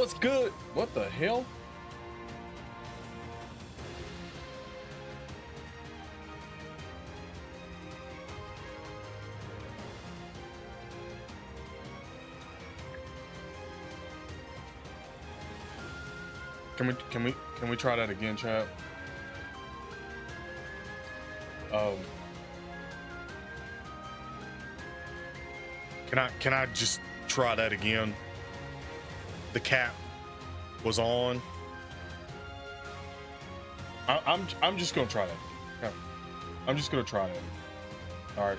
What's good? What the hell? Can we try that again, chat? Can I just try that again? The cap was on. I'm just gonna try that. Okay. I'm just gonna try that. All right.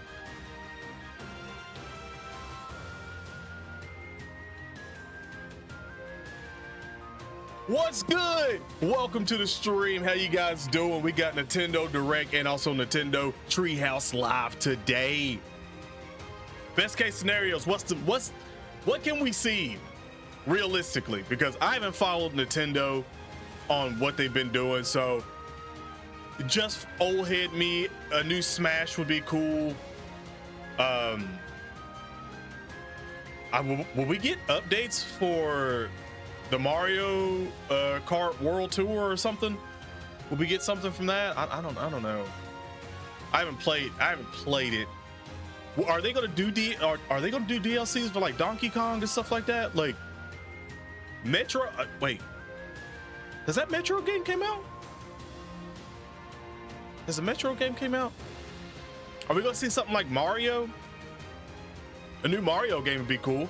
What's good? Welcome to the stream. How you guys doing? We got Nintendo Direct and also Nintendo Treehouse live today. Best case scenarios. What can we see realistically? Because I haven't followed Nintendo on what they've been doing. So just old head me, a new Smash would be cool. Will we get updates for the Mario Kart World Tour or something? Will we get something from that? I don't know. I haven't played it. Are they gonna do are they gonna do DLCs for like Donkey Kong and stuff like that? Like Metro? Wait, has that Metro game came out? Has the Metro game came out? Are we gonna see something like Mario? A new Mario game would be cool.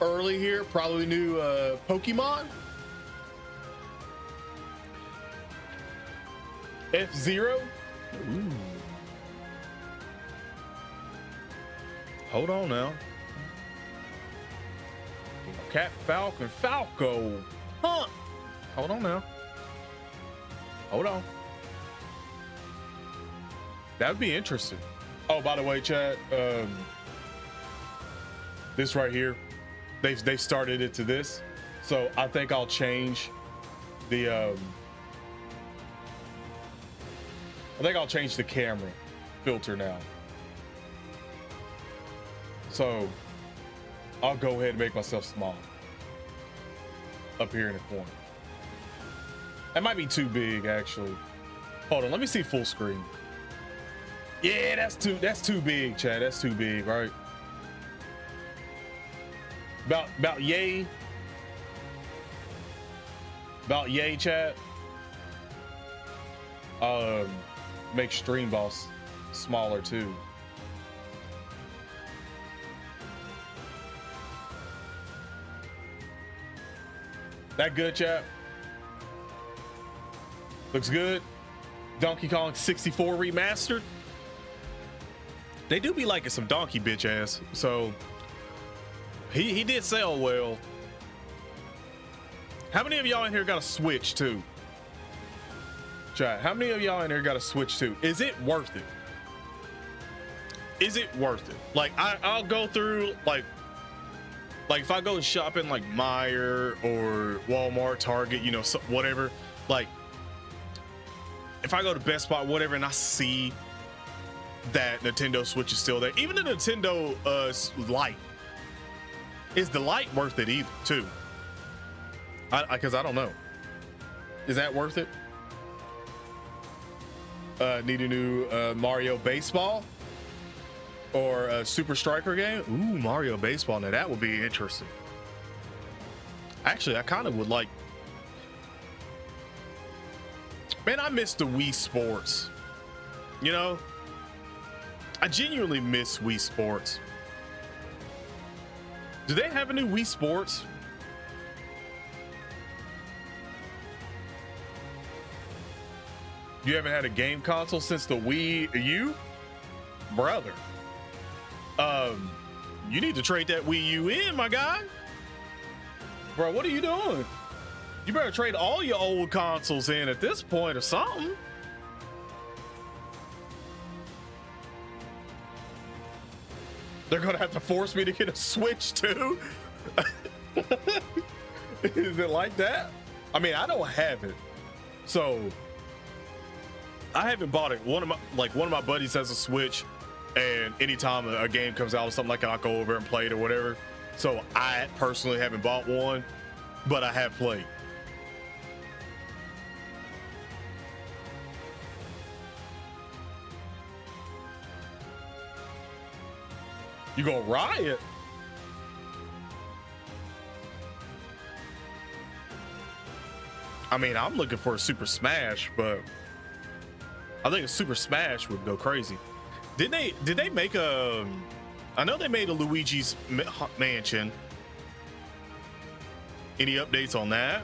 Early here, probably new Pokemon. F-Zero. Ooh. Hold on now. Cat Falcon Falco. Huh. Hold on now. Hold on. That would be interesting. Oh, by the way, chat, this right here, they started it to this, so I think I'll change the camera filter now. So I'll go ahead and make myself small up here in the corner. That might be too big, actually. Hold on, let me see full screen. Yeah, that's too big, Chad. That's too big, right? About yay. About yay, chat. Make Stream Boss smaller too. That good, chat? Looks good. Donkey Kong 64 remastered. They do be liking some donkey bitch ass, so he did sell well. How many of y'all in here got a Switch too? Chat, how many of y'all in here got a Switch too? Is it worth it? Is it worth it? Like I'll go through like if I go shopping like Meijer or Walmart, Target, you know, whatever, like if I go to Best Buy, whatever, and I see that Nintendo Switch is still there, even the Nintendo Lite, is the Lite worth it either too? Because I don't know. Is that worth it? Need a new Mario Baseball or a Super Striker game? Ooh, Mario Baseball. Now that would be interesting. Actually, I kind of would like. Man, I miss the Wii Sports. You know, I genuinely miss Wii Sports. Do they have a new Wii Sports? You haven't had a game console since the Wii U? Brother. You need to trade that Wii U in, my guy. Bro, what are you doing? You better trade all your old consoles in at this point or something. They're gonna have to force me to get a Switch too. Is it like that? I mean, I don't have it, so I haven't bought it. One of my buddies has a Switch. And anytime a game comes out or something like that, I'll go over and play it or whatever. So I personally haven't bought one, but I have played. You gonna riot? I mean, I'm looking for a Super Smash, but I think a Super Smash would go crazy. Did they make a? I know they made a Luigi's Mansion. Any updates on that?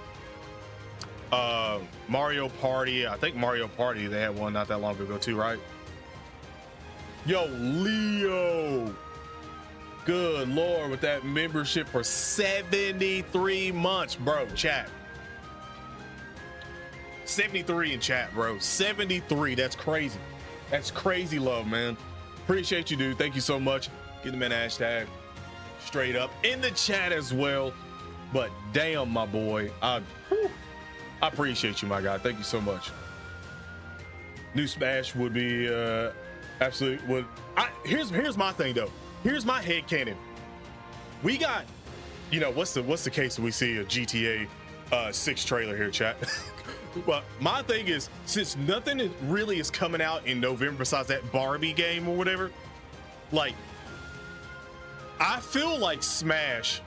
Mario Party. I think Mario Party, they had one not that long ago too, right? Yo, Leo. Good Lord, with that membership for 73 months, bro. Chat. 73 in chat, bro. 73. That's crazy. That's crazy love, man. Appreciate you, dude. Thank you so much. Get them in hashtag straight up in the chat as well. But damn, my boy, I appreciate you, my guy. Thank you so much. New Smash would be absolutely would. Here's my thing though. Here's my headcanon. We got, you know, what's the case that we see a GTA 6 trailer here, chat? But my thing is, since nothing really is coming out in November besides that Barbie game or whatever, like, I feel like Smash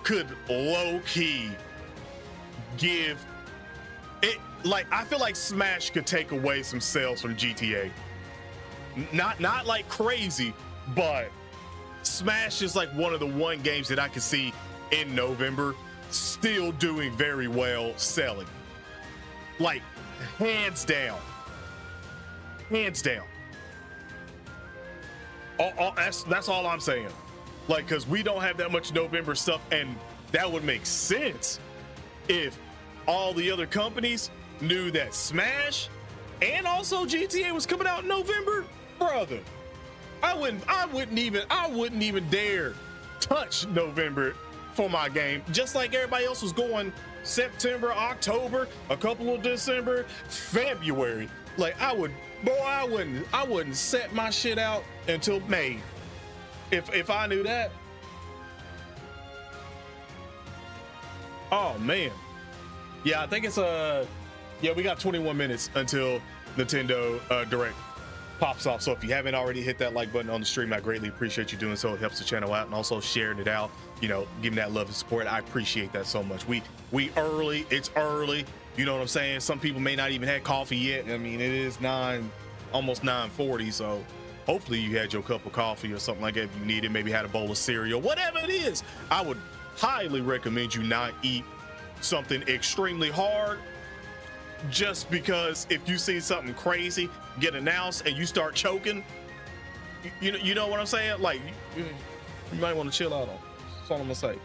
could low-key give it, like, I feel like Smash could take away some sales from GTA. Not like crazy, but Smash is like one of the one games that I can see in November still doing very well selling. Like, hands down. Hands down. That's all I'm saying. Like, because we don't have that much November stuff, and that would make sense if all the other companies knew that Smash and also GTA was coming out in November. Brother, I wouldn't even dare touch November for my game, just like everybody else was going September, October, a couple of December, February. Like, I wouldn't set my shit out until May if I knew that. Oh man. Yeah, I think it's yeah, we got 21 minutes until Nintendo Direct pops off. So if you haven't already hit that like button on the stream, I greatly appreciate you doing so. It helps the channel out, and also sharing it out, you know, giving that love and support. I appreciate that so much. We early, it's early, you know what I'm saying? Some people may not even have coffee yet. I mean, it is almost 9:40, so hopefully you had your cup of coffee or something like that if you need it. Maybe had a bowl of cereal, whatever it is. I would highly recommend you not eat something extremely hard, just because if you see something crazy get announced and you start choking, you know what I'm saying? Like, you might want to chill out on it. That's all I'm gonna say.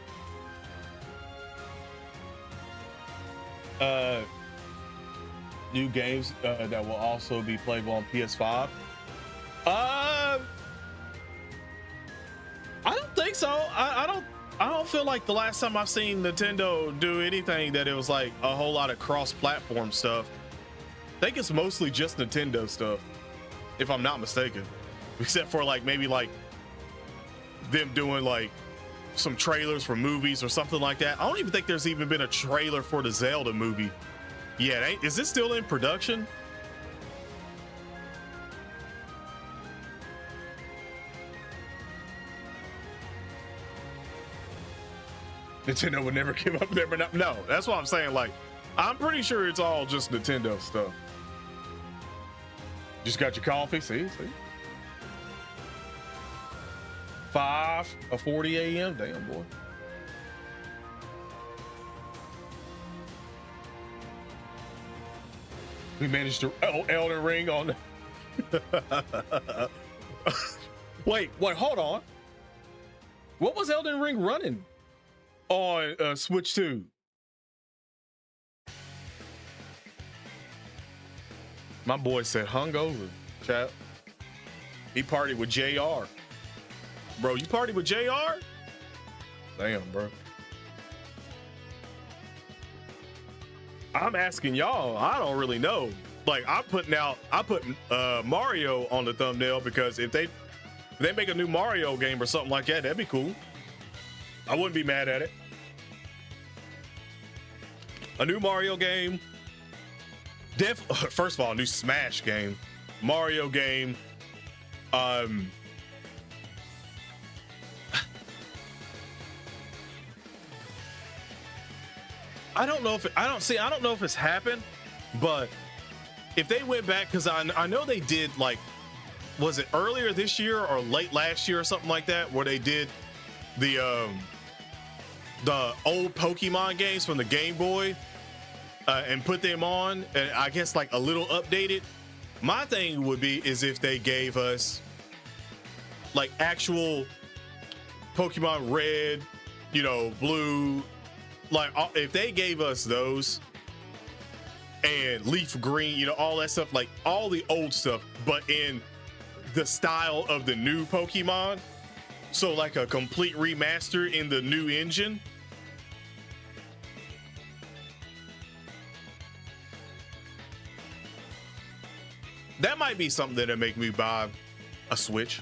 New games that will also be playable on PS5. I don't think so. I don't feel like the last time I've seen Nintendo do anything that it was like a whole lot of cross-platform stuff. I think it's mostly just Nintendo stuff, if I'm not mistaken, except for like maybe like them doing like some trailers for movies or something like that. I don't even think there's even been a trailer for the Zelda movie yet. Is this still in production? Nintendo would never give up. No, that's what I'm saying. Like, I'm pretty sure it's all just Nintendo stuff. Just got your coffee. See. 5:40 a.m. Damn, boy. We managed to Elden Ring on. wait, hold on. What was Elden Ring running on Switch 2? My boy said hungover, chat. He partied with JR. Bro, you partied with JR? Damn, bro. I'm asking y'all. I don't really know. Like I put Mario on the thumbnail because if they make a new Mario game or something like that, that'd be cool. I wouldn't be mad at it. A new Mario game. First of all, a new Smash game, Mario game. I don't know if I don't know if it's happened, but if they went back, because I know they did, like, was it earlier this year or late last year or something like that, where they did the old Pokemon games from the Game Boy and put them on, and I guess like a little updated. My thing would be is if they gave us like actual Pokemon Red, you know, Blue, like if they gave us those, and Leaf Green, you know, all that stuff, like all the old stuff, but in the style of the new Pokemon. So like a complete remaster in the new engine. That might be something that'll make me buy a Switch.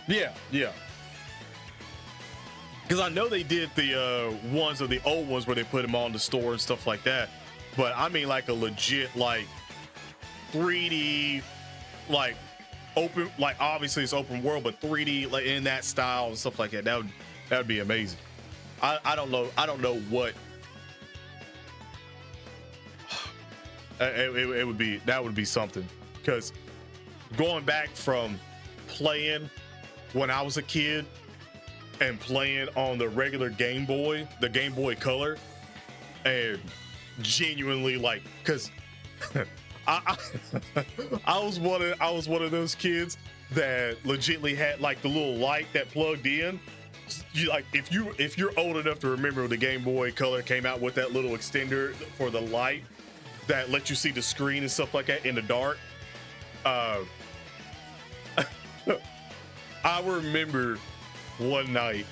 Yeah, yeah. Because I know they did the ones of the old ones where they put them on the store and stuff like that. But I mean like a legit like 3D, like open, like obviously it's open world, but 3D like in that style and stuff like that. That would be amazing. I don't know what it would be. That would be something, because going back from playing when I was a kid and playing on the regular Game Boy, the Game Boy Color, and genuinely like, because I was one of those kids that legitimately had like the little light that plugged in. You, like if you're old enough to remember, the Game Boy Color came out with that little extender for the light that lets you see the screen and stuff like that in the dark. I remember one night,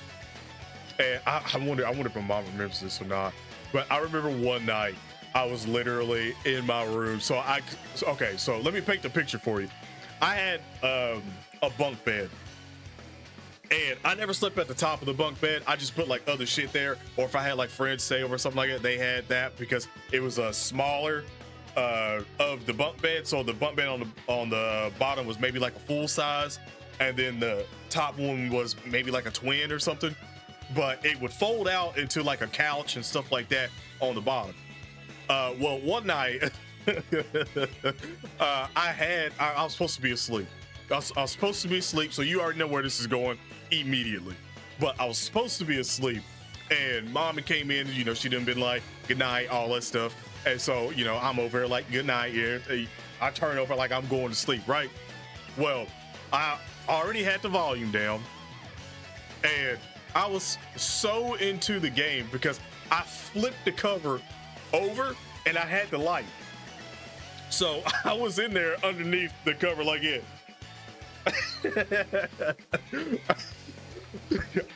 and I wonder if my mom remembers this or not, but I remember one night I was literally in my room. So let me paint the picture for you. I had a bunk bed, and I never slept at the top of the bunk bed. I just put like other shit there, or if I had like friends stay over or something like that, they had that because it was a smaller of the bunk bed. So the bunk bed on the bottom was maybe like a full size, and then the top one was maybe like a twin or something, but it would fold out into like a couch and stuff like that on the bottom. Well, one night I was supposed to be asleep. I was supposed to be asleep, so you already know where this is going immediately. But I was supposed to be asleep, and Mama came in, you know, she done been like, good night, all that stuff. And so, you know, I'm over here like, good night, yeah. I turn over like I'm going to sleep, right? Well, I already had the volume down, and I was so into the game because I flipped the cover over and I had the light. So I was in there underneath the cover like it.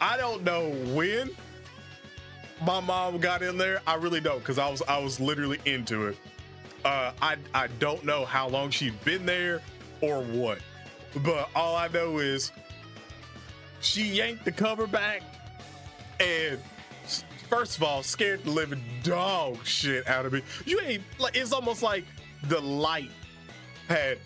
I don't know when my mom got in there. I really don't, because I was literally into it. I don't know how long she'd been there or what, but all I know is she yanked the cover back and first of all scared the living dog shit out of me. You ain't like, it's almost like the light had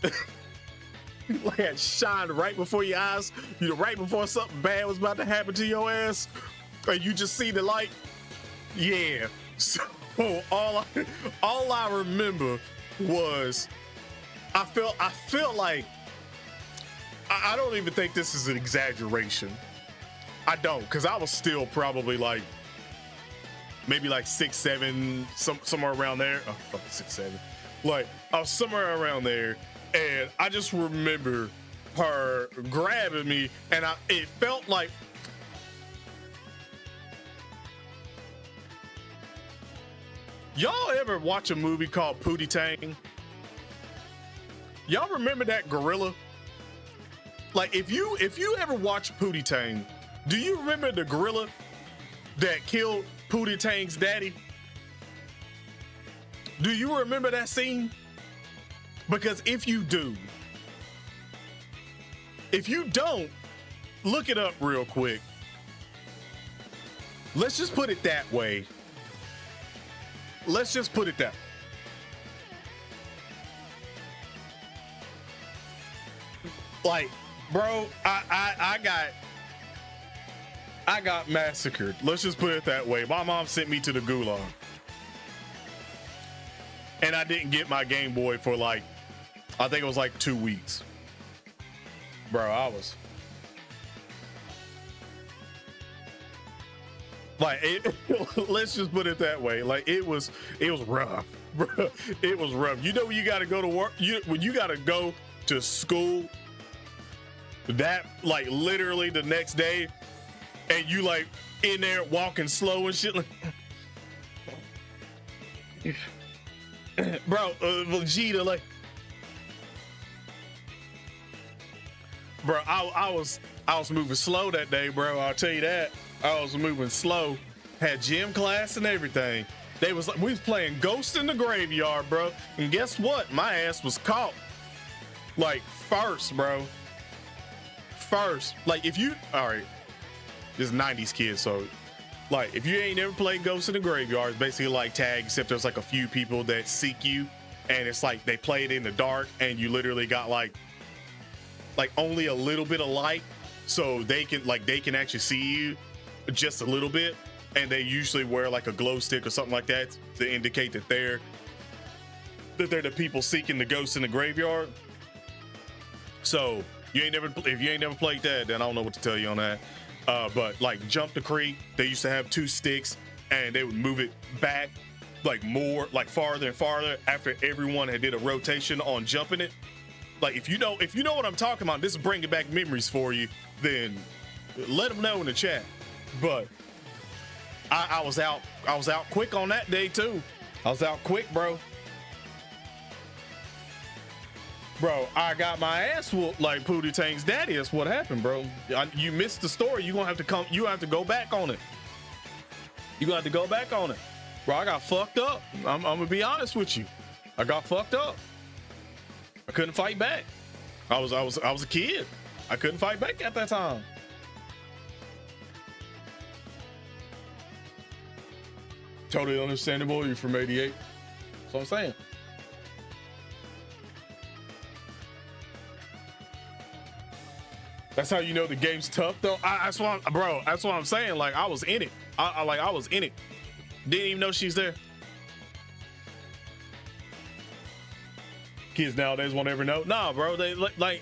had shined right before your eyes, you know, right before something bad was about to happen to your ass, and you just see the light. Yeah. So all I remember was I felt like I don't even think this is an exaggeration. I don't, because I was still probably like maybe like 6, 7, somewhere around there. Oh, fuck, 6, 7. Like I was somewhere around there, and I just remember her grabbing me, and it felt like, y'all ever watch a movie called Pootie Tang? Y'all remember that gorilla? Like if you ever watch Pootie Tang, do you remember the gorilla that killed Pootie Tang's daddy? Do you remember that scene? Because if you do, if you don't, look it up real quick. Let's just put it that way. Let's just put it that way. Like, bro, I got massacred. Let's just put it that way. My mom sent me to the gulag. And I didn't get my Game Boy for like, I think it was like 2 weeks. Bro, I was like, let's just put it that way. Like it was rough, bro. It was rough. You know when you gotta go to work, when you gotta go to school, that like literally the next day, and you like in there walking slow and shit like, bro, Vegeta, like, bro, I was moving slow that day, bro. I'll tell you that. I was moving slow. Had gym class and everything. We was playing Ghost in the Graveyard, bro. And guess what? My ass was caught. Like first, bro. First. Like if you, all right, this is 90s kids, so like if you ain't never played Ghost in the Graveyard, it's basically like tag, except there's like a few people that seek you, and it's like they play it in the dark, and you literally got like only a little bit of light, so they can actually see you just a little bit, and they usually wear like a glow stick or something like that to indicate that they're the people seeking the ghosts in the graveyard. So if you ain't never played that, then I don't know what to tell you on that. But like Jump the Creek, they used to have 2 sticks, and they would move it back like more, like farther and farther after everyone had did a rotation on jumping it. Like if you know what I'm talking about, this is bringing back memories for you, then let them know in the chat. But I was out quick on that day too. I was out quick, bro. Bro, I got my ass whooped like Pootie Tang's daddy. That's what happened, bro. You missed the story. You have to go back on it. You gonna have to go back on it. Bro, I got fucked up. I'm gonna be honest with you. I got fucked up. I couldn't fight back. I was a kid. I couldn't fight back at that time. Totally understandable. You're from 88. That's what I'm saying. That's how you know the game's tough, though. That's what I'm saying. Like I was in it. I was in it. Didn't even know she's there. Kids nowadays won't ever know. Nah, bro. They like.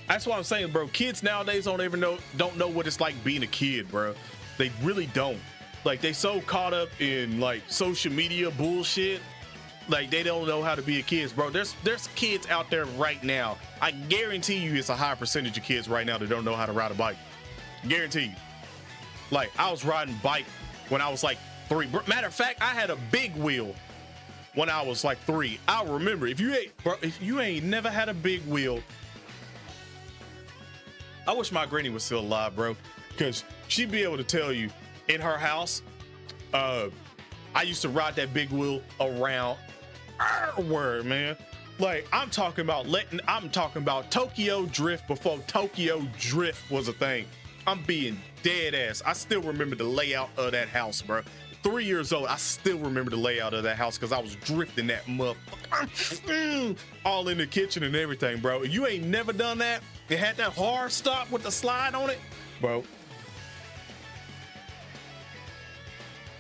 That's what I'm saying, bro. Kids nowadays don't know what it's like being a kid, bro. They really don't. Like they so caught up in like social media bullshit, like they don't know how to be a kid, bro. There's kids out there right now. I guarantee you, it's a high percentage of kids right now that don't know how to ride a bike. Guarantee you. Like I was riding bike when I was like 3. Matter of fact, I had a big wheel when I was like 3. I remember. If you ain't never had a big wheel, I wish my granny was still alive, bro, because she'd be able to tell you. In her house, I used to ride that big wheel around. Word, man. Like I'm talking about Tokyo Drift before Tokyo Drift was a thing. I'm being dead ass. I still remember the layout of that house, bro. 3 years old, I still remember the layout of that house because I was drifting that motherfucker all in the kitchen and everything, bro. You ain't never done that. It had that hard stop with the slide on it, bro.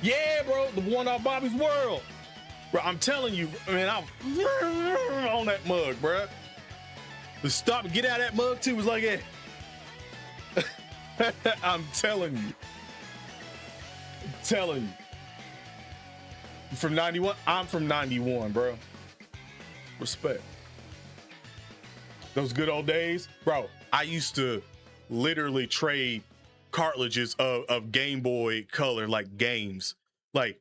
Yeah, bro, the one on Bobby's World. Bro, I'm telling you, man, I'm on that mug, bro. The stop and get out of that mug too was like that. I'm telling you. You from 91? I'm from 91, bro. Respect. Those good old days, bro. I used to literally trade cartridges of Game Boy Color like games. Like,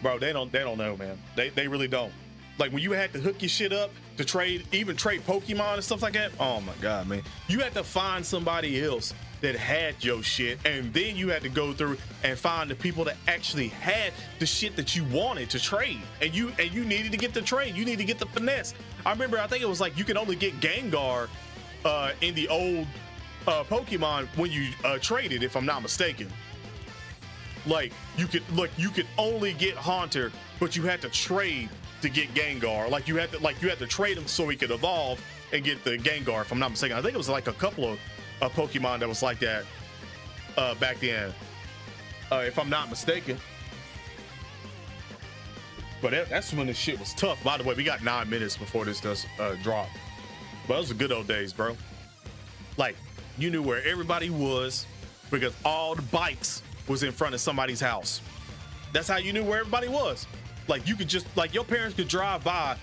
bro, they don't know, man. They really don't. like when you had to hook your shit up to trade, even trade Pokemon and stuff like that. Oh my God, man. You had to find somebody else that had your shit, and then you had to go through and find the people that actually had the shit that you wanted to trade. And you needed to get the trade. You need to get the finesse. I remember, I think it was like you could only get Gengar in the old Pokemon when you traded, if I'm not mistaken. Like you could only get Haunter, but you had to trade to get Gengar. Like you had to trade him so he could evolve and get the Gengar, if I'm not mistaken. I think it was like a couple of Pokemon that was like that back then, if I'm not mistaken. But that's when the shit was tough. By the way, we got 9 minutes before this does drop. But those are good old days, bro. Like, you knew where everybody was because all the bikes was in front of somebody's house. That's how you knew where everybody was. Like, you could just, like, your parents could drive by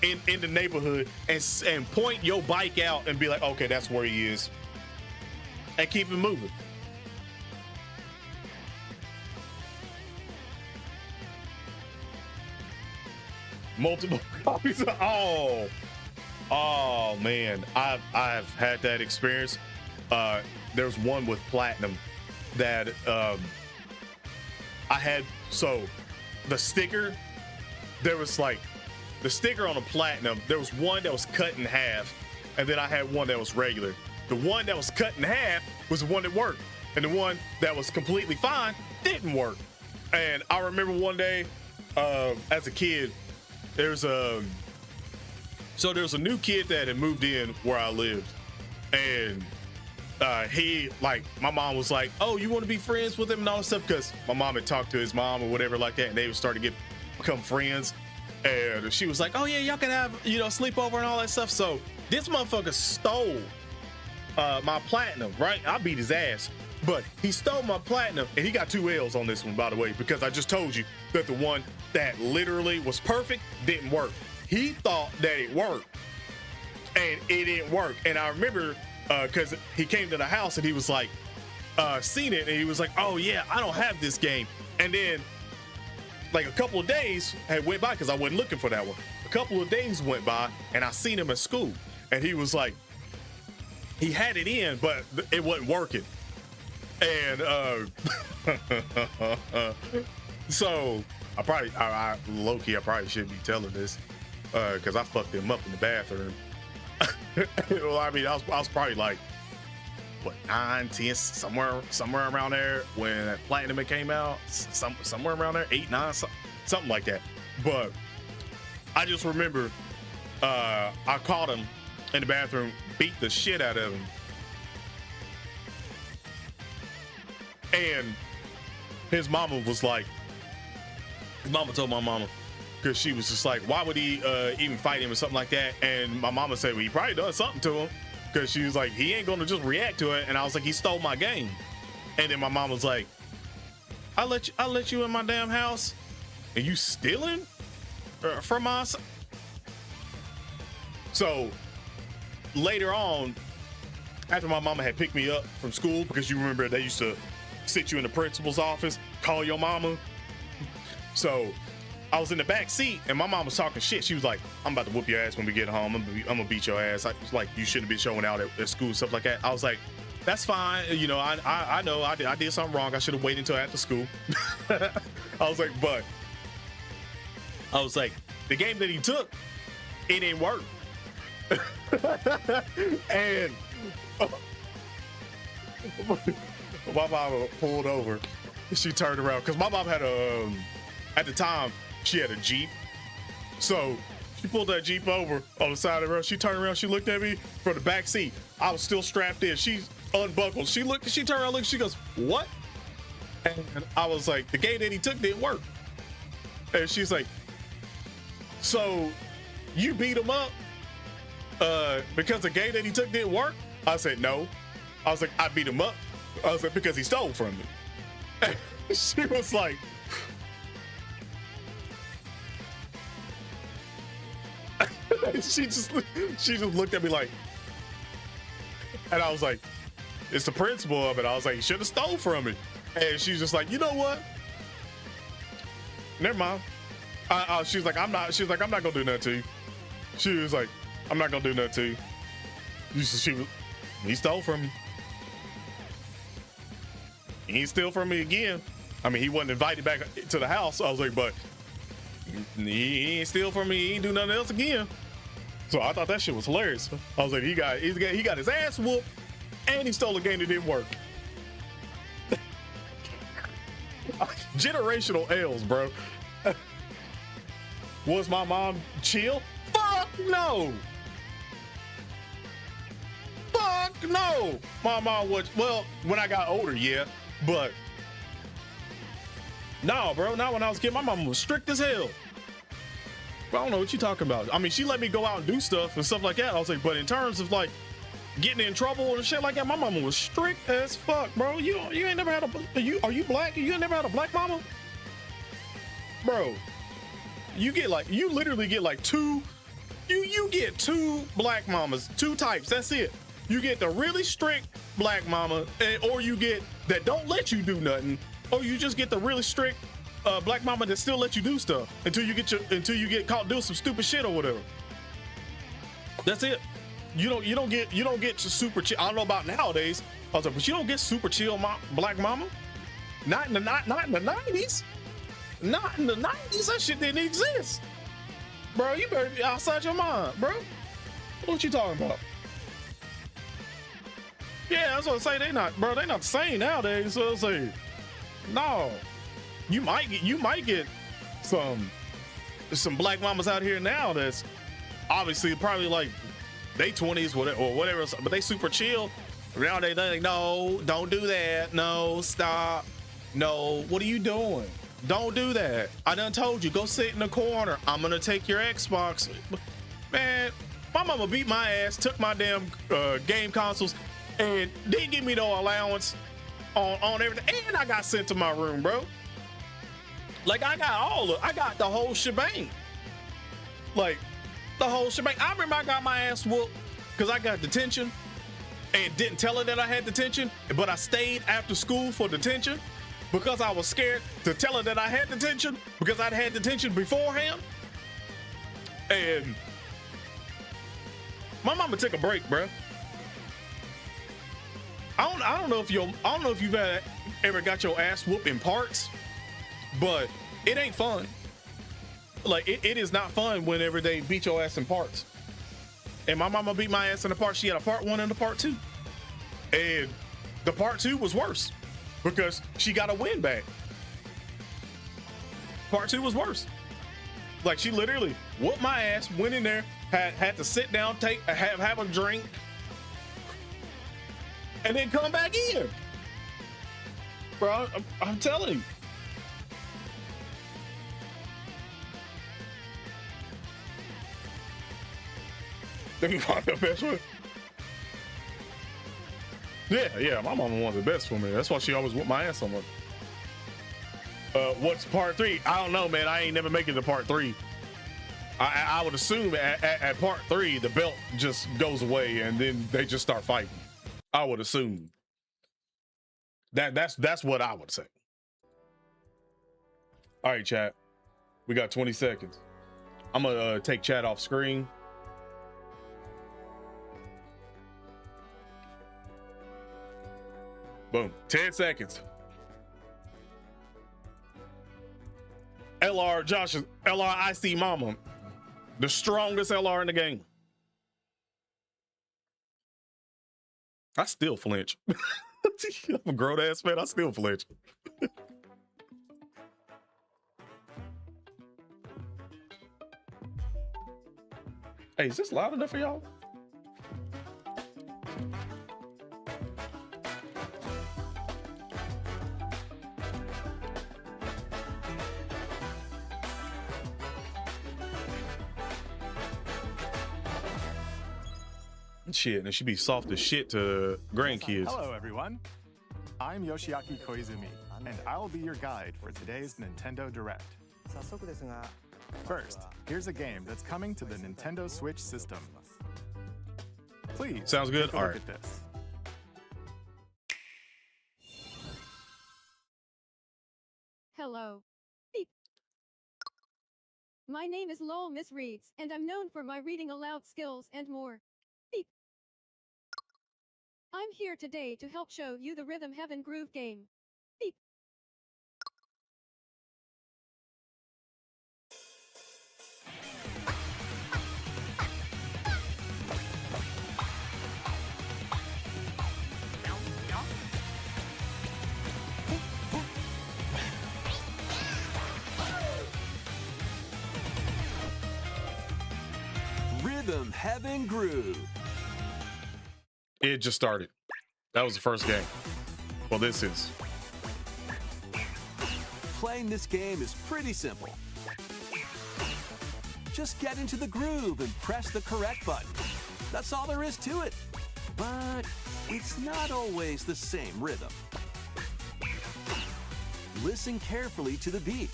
in the neighborhood and point your bike out and be like, okay, that's where he is. And keep it moving. Multiple copies of, oh man, I've had that experience. There's one with Platinum that I had. So the sticker, there was like the sticker on a Platinum, there was one that was cut in half, and then I had one that was regular. The one that was cut in half was the one that worked, and the one that was completely fine didn't work. And I remember one day as a kid, there's a new kid that had moved in where I lived, and he, like, my mom was like, oh, you want to be friends with him and all that stuff, because my mom had talked to his mom or whatever like that, and they would start to become friends. And she was like, oh yeah, y'all can have, you know, sleepover and all that stuff. So this motherfucker stole my Platinum, right? I beat his ass, but he stole my Platinum, and he got 2 L's on this one, by the way, because I just told you that the one that literally was perfect didn't work. He thought that it worked, and it didn't work. And I remember because he came to the house and he was like, seen it, and he was like, oh yeah, I don't have this game. And then like a couple of days had went by, because I wasn't looking for that one. A couple of days went by, and I seen him at school, and he was like, he had it in, but it wasn't working. And so I low-key, I probably shouldn't be telling this, because I fucked him up in the bathroom. Well, I mean, I was probably like, what, 9, 10, somewhere around there when that Platinum came out, somewhere around there, 8, 9, something like that. But I just remember I caught him in the bathroom, beat the shit out of him, and his mama was like, his mama told my mama, because she was just like, why would he even fight him or something like that? And my mama said, well, he probably done something to him, because she was like, he ain't gonna just react to it. And I was like, he stole my game. And then my mom was like, I let you in my damn house, and you stealing from us? So later on, after my mama had picked me up from school, because you remember they used to sit you in the principal's office, call your mama. So I was in the back seat, and my mom was talking shit. She was like, I'm about to whoop your ass when we get home. I'm gonna beat your ass. Like, you shouldn't be showing out at school, stuff like that. I was like, that's fine. You know, I know I did something wrong. I should have waited until after school. I was like, the game that he took, it didn't work. And my mom pulled over. She turned around, because my mom had at the time, she had a Jeep. So she pulled that Jeep over on the side of the road. She turned around, she looked at me from the back seat. I was still strapped in. She unbuckled. She turned around, looked, she goes, what? And I was like, the game that he took didn't work. And she's like, so you beat him up because the game that he took didn't work? I said, no. I was like, I beat him up. I was like, because he stole from me. And she was like, she just looked at me like, and I was like, it's the principle of it. I was like, you should have stole from me. And she's just like, you know what? Never mind. She was like, I'm not gonna do nothing to you. She was like, I'm not gonna do nothing to you. He stole from me. He ain't steal from me again. I mean, he wasn't invited back to the house. I was like, but he ain't steal from me. He ain't do nothing else again. So I thought that shit was hilarious. I was like, he got his ass whooped, and he stole a game that didn't work. Generational L's, bro. Was my mom chill? Fuck no. Fuck no. My mom was, well, when I got older, yeah, but no, bro, not when I was a kid. My mom was strict as hell. I don't know what you talking about. I mean, she let me go out and do stuff and stuff like that. I was like, but in terms of like getting in trouble and shit like that, my mama was strict as fuck, bro. You ain't never had are you black? You ain't never had a black mama? Bro, you literally get like two black mamas, two types. That's it. You get the really strict black mama, or you get that don't let you do nothing, or you just get the really strict black mama that still let you do stuff until you get caught doing some stupid shit or whatever. That's it. You don't get super chill. I don't know about nowadays. I was like, but you don't get super chill black mama. Not in the 90s. Not in the 90s. That shit didn't exist, bro. You better be outside your mind, bro. What you talking about? Yeah, that's what I say. They not the same nowadays. So I say, no. You might get some black mamas out here now that's obviously probably like they 20s or whatever, but they super chill. Now they like, no, don't do that. No, stop. No, what are you doing? Don't do that. I done told you, go sit in the corner. I'm gonna take your Xbox. Man, my mama beat my ass, took my damn game consoles, and didn't give me no allowance on everything. And I got sent to my room, bro. Like I got the whole shebang. Like the whole shebang. I remember I got my ass whooped because I got detention and didn't tell her that I had detention, but I stayed after school for detention because I was scared to tell her that I had detention because I'd had detention beforehand. And my mama took a break, bro. I don't know if you've ever got your ass whooped in parts, but it ain't fun. Like it is not fun whenever they beat your ass in parts. And my mama beat my ass in the part. She had a part 1 and a part 2, and the part 2 was worse because she got a win back. Part 2 was worse. Like she literally whooped my ass, went in there, had to sit down, have a drink, and then come back in. Bro, I'm telling you. Let me find the best one. Yeah, my mama wanted the best for me. That's why she always whooped my ass so much. What's part 3? I don't know, man. I ain't never make it to part 3. I would assume at part 3 the belt just goes away and then they just start fighting. I would assume. That's what I would say. All right, chat. We got 20 seconds. I'm gonna take chat off screen. Boom. 10 seconds. LR Josh, LR IC Mama, the strongest LR in the game. I still flinch. I'm a grown ass man. I still flinch. Hey, is this loud enough for y'all? Shit, and she be soft as shit to grandkids. Hello, everyone. I'm Yoshiaki Koizumi, and I'll be your guide for today's Nintendo Direct. First, here's a game that's coming to the Nintendo Switch system. Please, sounds good. Take a All look right. at this. Hello. My name is Lowell Miss Reeds, and I'm known for my reading aloud skills and more. Beep. I'm here today to help show you the Rhythm Heaven Groove game. Beep. Rhythm Heaven Groove. It just started. That was the first game. Well, this is. Playing this game is pretty simple. Just get into the groove and press the correct button. That's all there is to it. But it's not always the same rhythm. Listen carefully to the beat.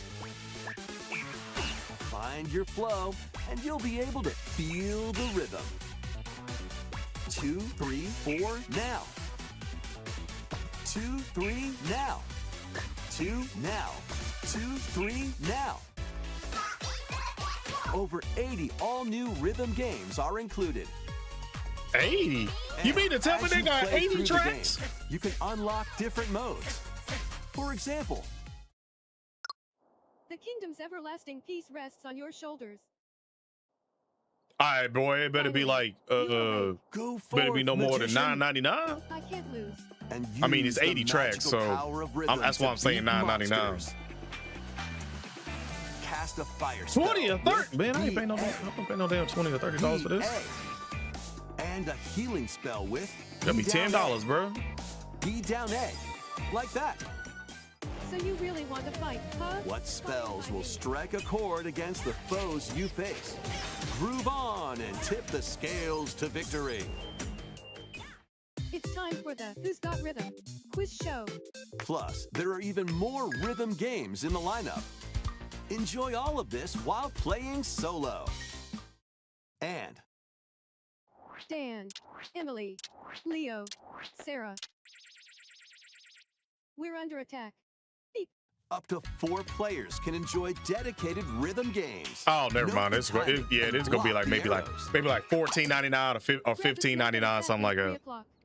Find your flow, and you'll be able to feel the rhythm. 2, 3, 4, now. 2, 3, now. 2, now. 2, 3, now. Over 80 all-new rhythm games are included. 80? You mean to tell me they got 80 tracks? Game, you can unlock different modes. For example, The kingdom's everlasting peace rests on your shoulders. All right, boy, it better be like, go better be forth, no more than magician, $9.99. I can't lose. and I mean, it's use the 80 tracks, magical so power of rhythm that's why to I'm saying beat $9.99. monsters. Cast a fire spell 20 or 30? with Man, I ain't paying no damn $20 or $30 for this. BA. And a healing spell with That'll be B down $10, A. bro. B down A. Like that. So you really want to fight, huh? What spells will strike a chord against the foes you face? Groove on and tip the scales to victory. It's time for the Who's Got Rhythm quiz show. Plus, there are even more rhythm games in the lineup. Enjoy all of this while playing solo. And Dan, Emily, Leo, Sarah. We're under attack. Beep. up to 4 players can enjoy dedicated rhythm games. Oh, never Note mind. the It's timing yeah, and it's gonna be block like maybe the like arrows. $14.99 or $15.99, something like that.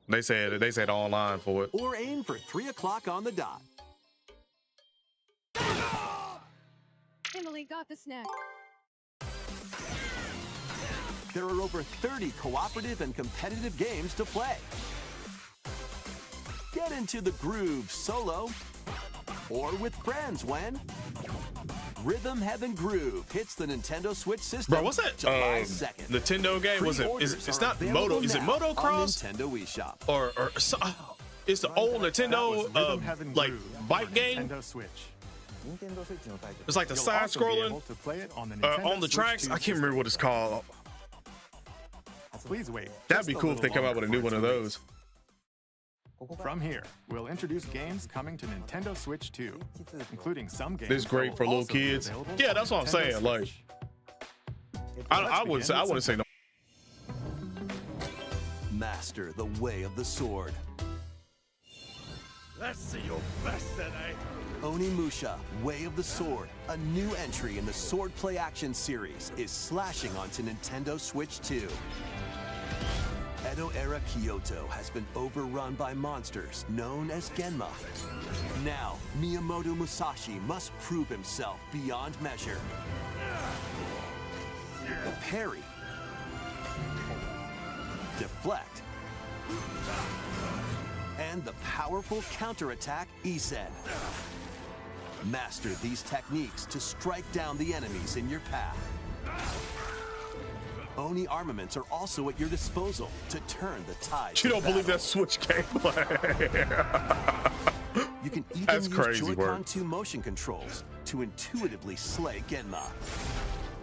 They said online for it. Or aim for 3 o'clock on the dot. Emily got the snack. There are over 30 cooperative and competitive games to play. Get into the groove solo or with friends when Rhythm Heaven Groove hits the Nintendo Switch system. Bro, what's that? July 2nd. Nintendo game? Was it? Pre-orders It's are not available Moto. Is it now on Motocross? Nintendo eShop. Or it's the old Nintendo Rhythm Heaven like Groove bike on game. Nintendo Switch. It's like the You'll side also be scrolling able to play it on the Nintendo on the Switch tracks. 2 I can't remember what it's called. Please wait. That'd be just a cool if they little come out with a new longer one of for its those. release. From here, we'll introduce games coming to Nintendo Switch 2, including some games. This is that great will for little also be kids. available Yeah, on that's what I'm Nintendo saying, like, Switch. I wouldn't say no. Master the way of the sword. Let's see your best today. Onimusha, Way of the Sword, a new entry in the Sword Play Action series, is slashing onto Nintendo Switch 2. Edo-era Kyoto has been overrun by monsters known as Genma. Now, Miyamoto Musashi must prove himself beyond measure. Parry. Deflect. And the powerful counterattack Isen. Master these techniques to strike down the enemies in your path. Oni armaments are also at your disposal to turn the tide. You don't believe that Switch gameplay? You can even That's use crazy Joy-Con work. 2 motion controls to intuitively slay Genma.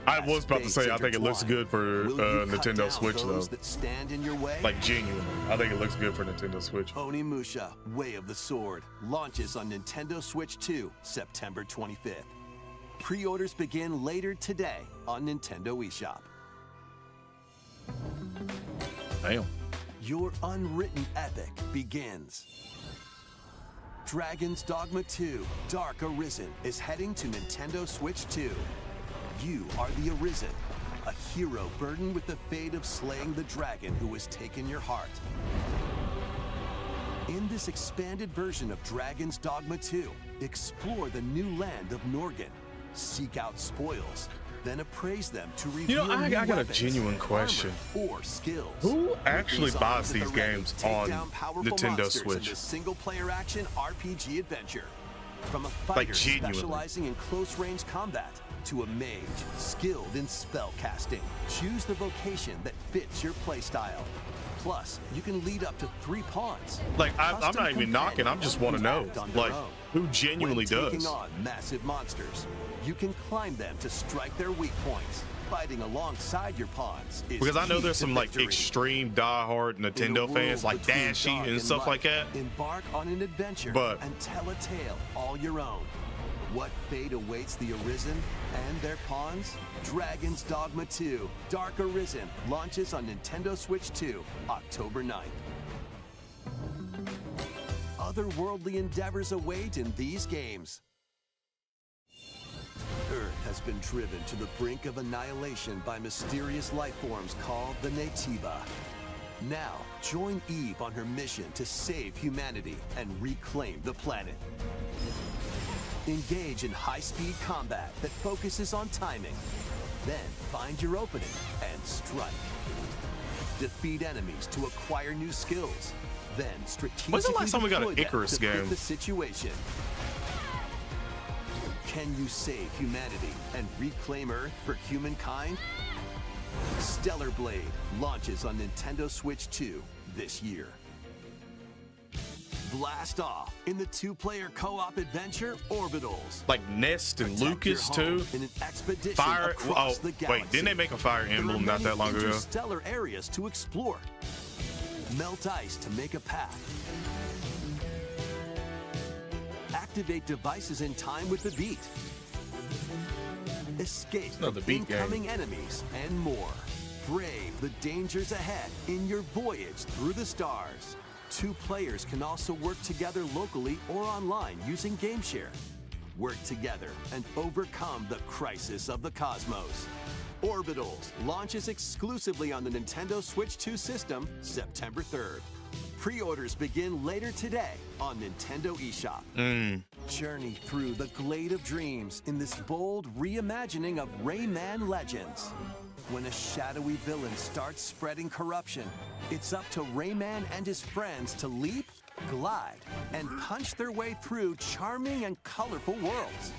I was about to say I think it looks good for Will you cut Nintendo down Switch though. those that stand in your way? Like genuinely, I think it looks good for Nintendo Switch. Onimusha, Way of the Sword, launches on Nintendo Switch 2, September 25th. Pre-orders begin later today on Nintendo eShop. Damn. Your unwritten epic begins. Dragon's Dogma 2, Dark Arisen is heading to Nintendo Switch 2. You are the Arisen, a hero burdened with the fate of slaying the dragon who has taken your heart. In this expanded version of Dragon's Dogma 2, explore the new land of Norgan, seek out spoils, then appraise them to reveal I new got a weapons, genuine question. armor, or skills. Who actually These buys arms these are ready games to take on down powerful Nintendo monsters in Switch? this single-player action RPG adventure. From a fighter genuinely. specializing in close-range combat to a mage skilled in spell casting, choose the vocation that fits your playstyle. Plus, you can lead up to 3 pawns. Like, I'm Custom not even knocking. I just want to know, companions who act like, on their own. who genuinely When taking does. on massive monsters, you can climb them to strike their weak points. Fighting alongside your pawns is Because I know key there's to some like victory. extreme diehard In a Nintendo fans world like between Dashy dark and stuff like light, that. Embark on an adventure But- and tell a tale all your own. What fate awaits the Arisen and their pawns? Dragon's Dogma 2 Dark Arisen launches on Nintendo Switch 2, October 9th. Otherworldly endeavors await in these games. Earth has been driven to the brink of annihilation by mysterious life forms called the Nativa. Now, join Eve on her mission to save humanity and reclaim the planet. Engage in high-speed combat that focuses on timing. Then find your opening and strike. Defeat enemies to acquire new skills. Then strategically When's the last time we got an deploy them Icarus to fit game? the situation. Can you save humanity and reclaim Earth for humankind? Stellar Blade launches on Nintendo Switch 2 this year. Blast off in the 2-player co-op adventure Orbitals. Like Nest and Protect your Lucas home too. in an expedition Fire. across Oh the wait, galaxy. didn't they make a Fire There are Emblem not that many long ago? interstellar areas to explore. Melt ice to make a path. Activate devices in time with the beat. Escape from Another beat game. incoming enemies and more. Brave the dangers ahead in your voyage through the stars. 2 players can also work together locally or online using GameShare. Work together and overcome the crisis of the cosmos. Orbitals launches exclusively on the Nintendo Switch 2 system September 3rd. Pre-orders begin later today on Nintendo eShop. Journey through the Glade of Dreams in this bold reimagining of Rayman Legends. When a shadowy villain starts spreading corruption, it's up to Rayman and his friends to leap, glide, and punch their way through charming and colorful worlds.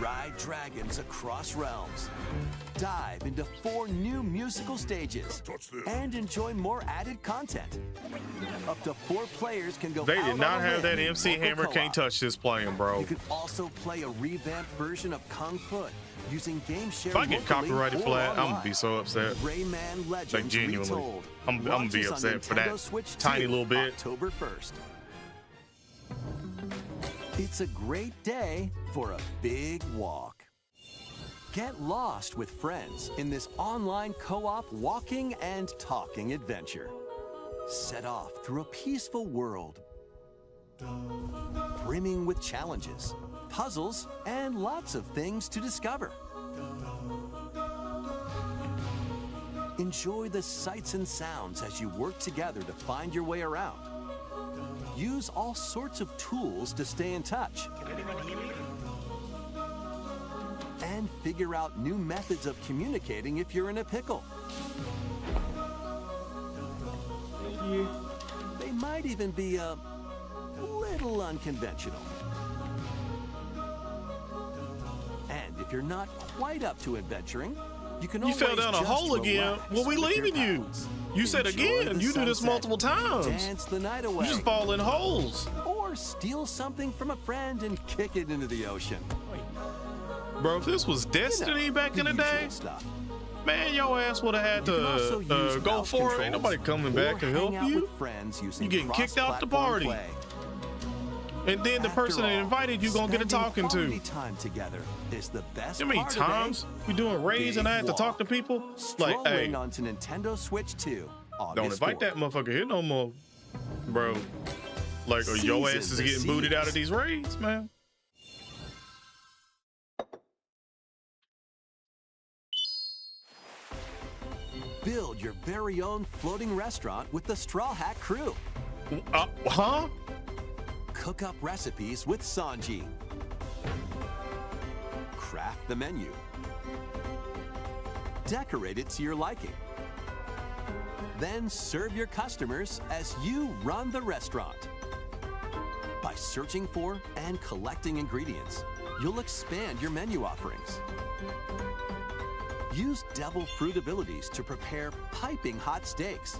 Ride dragons across realms. Dive into 4 new musical stages. And enjoy more added content. Up to 4 players can go They out did not on a have that limb in MC local Hammer co-op. Can't Touch This playing, bro. You can also play a revamped version of Kung Fu using GameShare. If I get locally copyrighted or for that, I'm gonna online. be so upset. Rayman Legends Like genuinely, Retold I'm gonna be launches on upset for Nintendo that Switch tiny 2, little bit. October 1st. It's a great day for a big walk. Get lost with friends in this online co-op walking and talking adventure. Set off through a peaceful world, brimming with challenges, puzzles, and lots of things to discover. Enjoy the sights and sounds as you work together to find your way around. Use all sorts of tools to stay in touch. And figure out new methods of communicating if you're in a pickle. They might even be a little unconventional. And if you're not quite up to adventuring, you can You always fell down a just hole again. relax Well, we with your leaving you. pals. You said Enjoy again. the You do this sunset, multiple times. Dance the night away. You just fall in holes. Or steal something from a friend and kick it into the ocean. Bro, if this was Destiny back in the day, usual stuff. man, your ass would have had You can also to use go mouse for it. Ain't controls nobody coming or back to hang help out you. with friends using You getting kicked out the cross-platform party. play. And then the person that After all, invited you gonna get a spending talking quality to. time together is the best You know how many part of a times we doing raids and I had to talk to people? Like, strolling hey, onto Nintendo Switch 2. don't August invite 4th. that motherfucker here no more, bro. Like, or your ass Season is the getting booted out seas. of these raids, man. Build your very own floating restaurant with the Straw Hat crew. Huh? Cook up recipes with Sanji. Craft the menu. Decorate it to your liking. Then serve your customers as you run the restaurant. By searching for and collecting ingredients, you'll expand your menu offerings. Use devil fruit abilities to prepare piping hot steaks.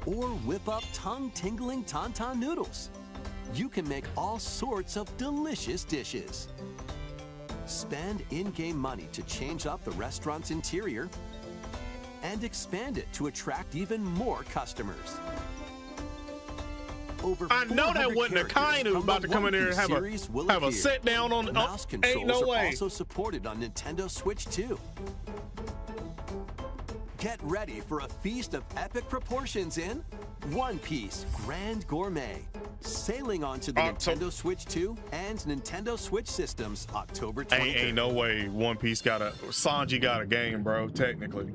Or whip up tongue-tingling tauntaun noodles. You can make all sorts of delicious dishes. Spend in-game money to change up the restaurant's interior and expand it to attract even more customers. Over I know that 400 wasn't a kind who was about to come in there and have a sit down on. Mouse controls ain't no are way. also supported on Nintendo Switch 2. Get ready for a feast of epic proportions in One Piece Grand Gourmet. Sailing onto the Nintendo Switch 2 and Nintendo Switch systems October 23rd. Ain't no way One Piece Sanji got a game, bro, technically.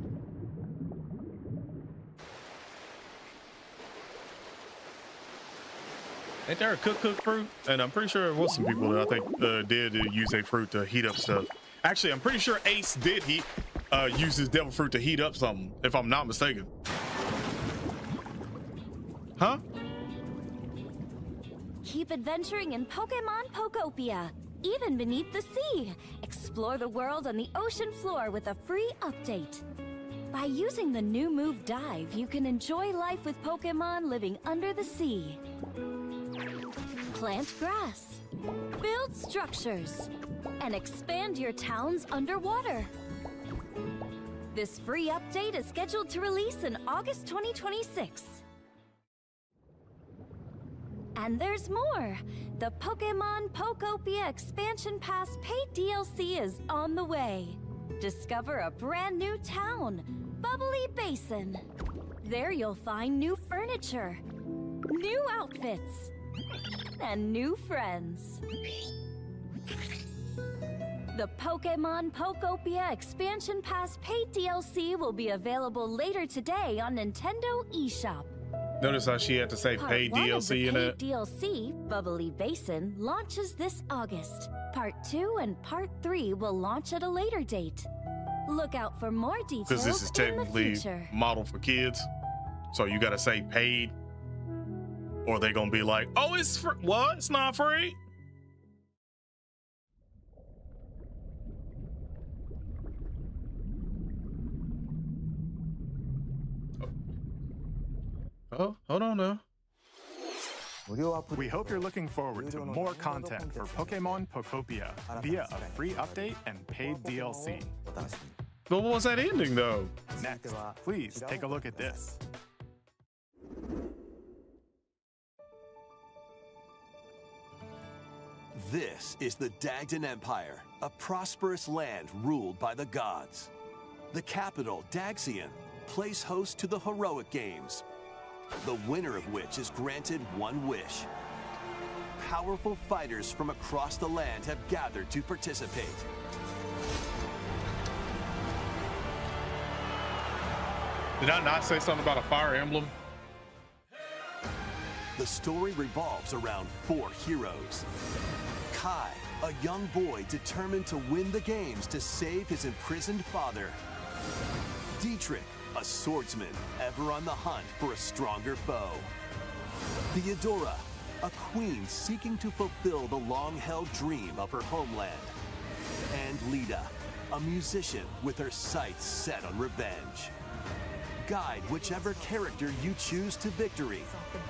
Ain't there a cook fruit? And I'm pretty sure there was some people that I think did use a fruit to heat up stuff. Actually, I'm pretty sure Ace did use his devil fruit to heat up something, if I'm not mistaken. Huh? Keep adventuring in Pokemon Pokopia, even beneath the sea. Explore the world on the ocean floor with a free update. By using the new move Dive, you can enjoy life with Pokemon living under the sea. Plant grass, build structures, and expand your towns underwater. This free update is scheduled to release in August 2026. And there's more! The Pokemon Pokopia Expansion Pass paid DLC is on the way. Discover a brand new town, Bubbly Basin. There you'll find new furniture, new outfits, and new friends. The Pokemon Pokopia Expansion Pass paid DLC will be available later today on Nintendo eShop. Notice how she had to say paid DLC in it. Part 1 of the paid DLC, Bubbly Basin, launches this August. Part 2 and Part 3 will launch at a later date. Look out for more details Because this is in technically the future. modeled for kids. So you got to say paid. Or they're going to be like, oh, it's free. What? It's not free? Oh, hold on now. We hope you're looking forward to more content for Pokemon Pokopia via a free update and paid DLC. But what was that ending, though? Next, please take a look at this. This is the Dagdan Empire, a prosperous land ruled by the gods. The capital, Daxian, plays host to the heroic games, the winner of which is granted one wish. Powerful fighters from across the land have gathered to participate. Did I not say something about a fire emblem? The story revolves around 4 heroes. Kai, a young boy determined to win the games to save his imprisoned father. Dietrich, a swordsman ever on the hunt for a stronger foe. Theodora, a queen seeking to fulfill the long-held dream of her homeland. And Lida, a musician with her sights set on revenge. Guide whichever character you choose to victory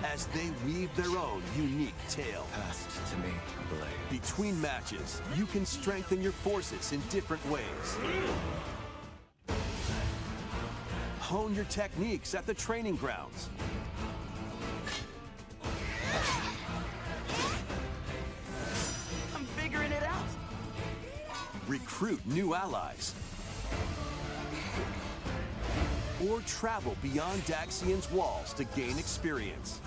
as they weave their own unique tale. Passed to me, blade. Between matches, you can strengthen your forces in different ways. Hone your techniques at the training grounds. I'm figuring it out. Recruit new allies. Or travel beyond Daxian's walls to gain experience.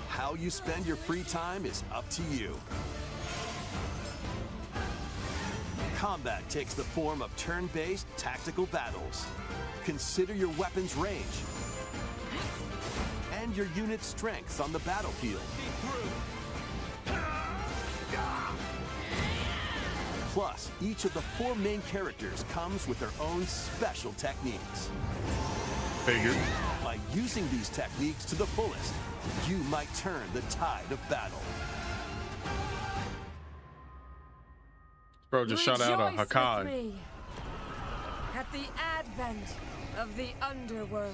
How you spend your free time is up to you. Combat takes the form of turn-based tactical battles. Consider your weapon's range and your unit's strengths on the battlefield. Plus, each of the 4 main characters comes with their own special techniques. Figured. By using these techniques to the fullest, you might turn the tide of battle. Bro just shot out a Rejoice with Hakai. me at the advent of the underworld.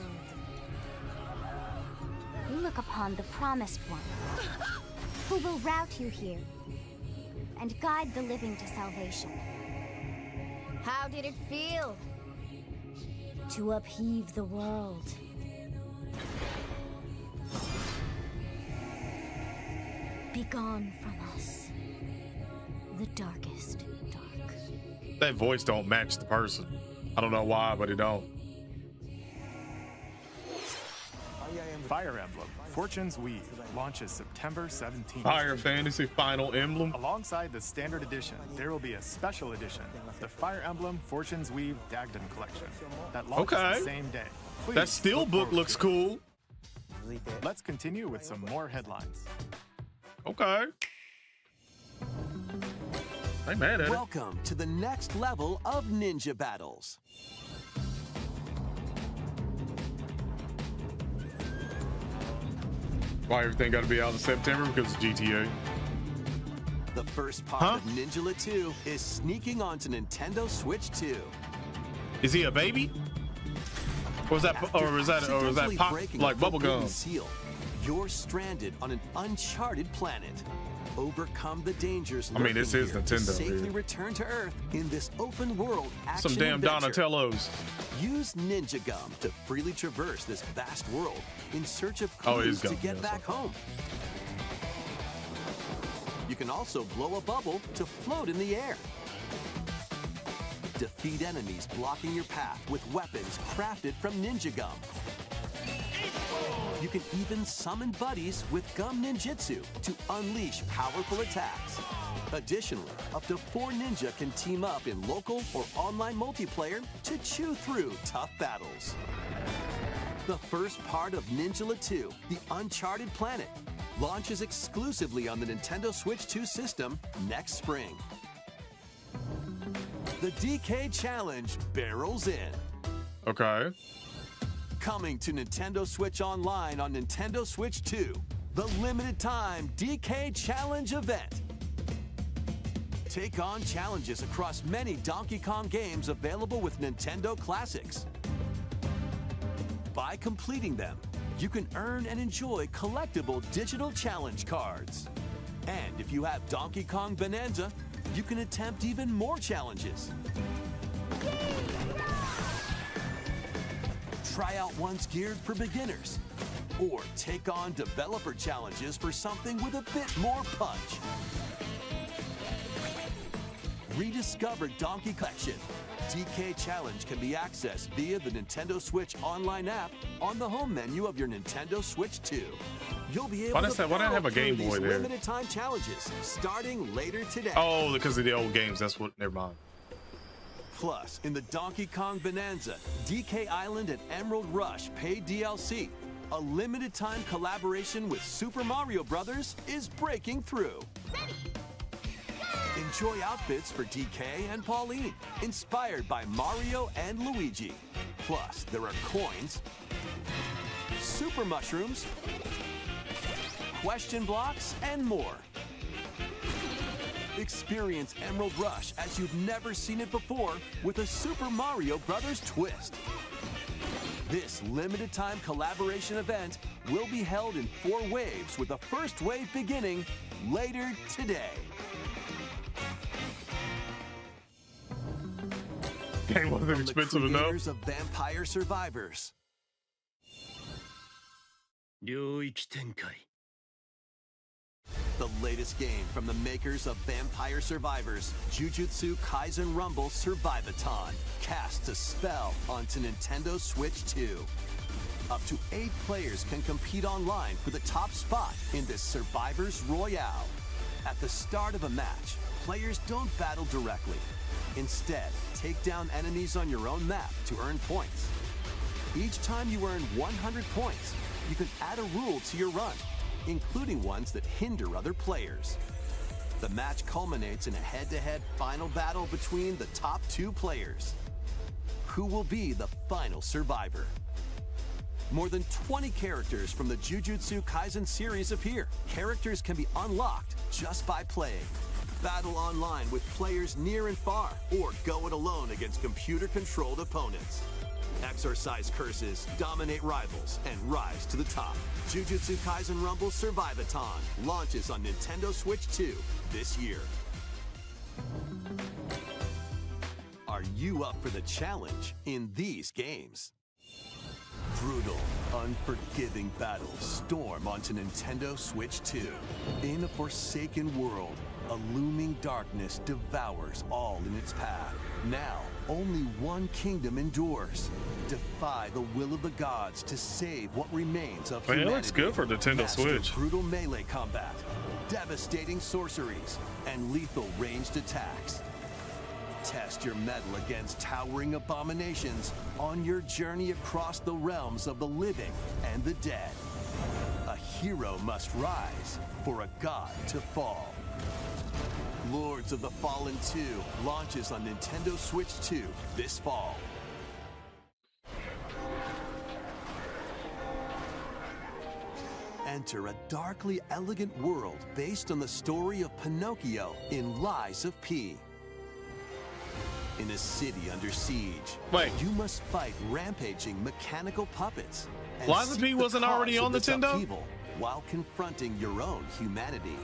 You look upon the promised one, who will route you here and guide the living to salvation. How did it feel to upheave the world? Begone from us, the darkest dark. That voice don't match the person. I don't know why, but it don't. Fire Emblem Fortune's Weave launches September 17th. Fire Fantasy Final Emblem. Alongside the standard edition, there will be a special edition, the Fire Emblem Fortune's Weave Dagden Collection, that launches Okay. the same day. Please That steel look book forward looks to cool. it. Let's continue with some more headlines. Okay. I ain't mad at it. Welcome to the next level of ninja battles. Why everything got to be out in September? Because of GTA. The first part Huh? of Ninja 2 is sneaking onto Nintendo Switch 2. Is he a baby? Or is that Accidentally pop breaking like a bubble forbidden gum? seal, you're stranded on an uncharted planet. Overcome the dangers. I mean, this lurking is here to Nintendo, safely dude. return to Earth in this open world action Some damn adventure. Donatellos. Use Ninja Gum to freely traverse this vast world in search of Oh, it clues is to gum, get yeah, back home. You can also blow a bubble to float in the air. Defeat enemies blocking your path with weapons crafted from Ninja Gum. You can even summon buddies with Gum Ninjutsu to unleash powerful attacks. Additionally, up to 4 ninja can team up in local or online multiplayer to chew through tough battles. The first part of Ninja 2, The Uncharted Planet, launches exclusively on the Nintendo Switch 2 system next spring. The DK Challenge barrels in. Okay. Coming to Nintendo Switch Online on Nintendo Switch 2, the limited time DK Challenge event. Take on challenges across many Donkey Kong games available with Nintendo Classics. By completing them, you can earn and enjoy collectible digital challenge cards. And if you have Donkey Kong Bonanza, you can attempt even more challenges. Try out ones geared for beginners, or take on developer challenges for something with a bit more punch. Rediscover Donkey Collection. DK Challenge can be accessed via the Nintendo Switch Online app on the home menu of your Nintendo Switch 2. You'll be able Why to does that have a through Game Boy these there? limited time challenges starting later today. Oh, because of the old games. That's what. Never mind. Plus, in the Donkey Kong Bonanza, DK Island and Emerald Rush paid DLC, a limited time collaboration with Super Mario Bros. Is breaking through. Enjoy outfits for DK and Pauline, inspired by Mario and Luigi. Plus, there are coins, super mushrooms, question blocks, and more. Experience Emerald Rush as you've never seen it before with a Super Mario Bros. Twist. This limited time collaboration event will be held in 4 waves with the first wave beginning later today. Game wasn't From the expensive enough. creators of Vampire Survivors. 領域展開 The latest game from the makers of Vampire Survivors, Jujutsu Kaisen Rumble Survivathon, casts a spell onto Nintendo Switch 2. Up to 8 players can compete online for the top spot in this Survivors Royale. At the start of a match, players don't battle directly. Instead, take down enemies on your own map to earn points. Each time you earn 100 points, you can add a rule to your run, including ones that hinder other players. The match culminates in a head-to-head final battle between the top 2 players. Who will be the final survivor? More than 20 characters from the Jujutsu Kaisen series appear. Characters can be unlocked just by playing. Battle online with players near and far, or go it alone against computer-controlled opponents. Exorcise curses, dominate rivals, and rise to the top. Jujutsu Kaisen Rumble Survive-a-thon launches on Nintendo Switch 2 this year. Are you up for the challenge in these games? Brutal, unforgiving battles storm onto Nintendo Switch 2. In a forsaken world, a looming darkness devours all in its path. Now, only one kingdom endures. Defy the will of the gods to save what remains of humanity. It looks good for Nintendo Master Switch. Brutal melee combat, devastating sorceries, and lethal ranged attacks. Test your mettle against towering abominations on your journey across the realms of the living and the dead. A hero must rise for a god to fall. Lords of the Fallen 2 launches on Nintendo Switch 2 this fall. Enter a darkly elegant world based on the story of Pinocchio in Lies of P. In a city under siege, you must fight rampaging mechanical puppets. And Lies of P wasn't already on Nintendo? While confronting your own humanity.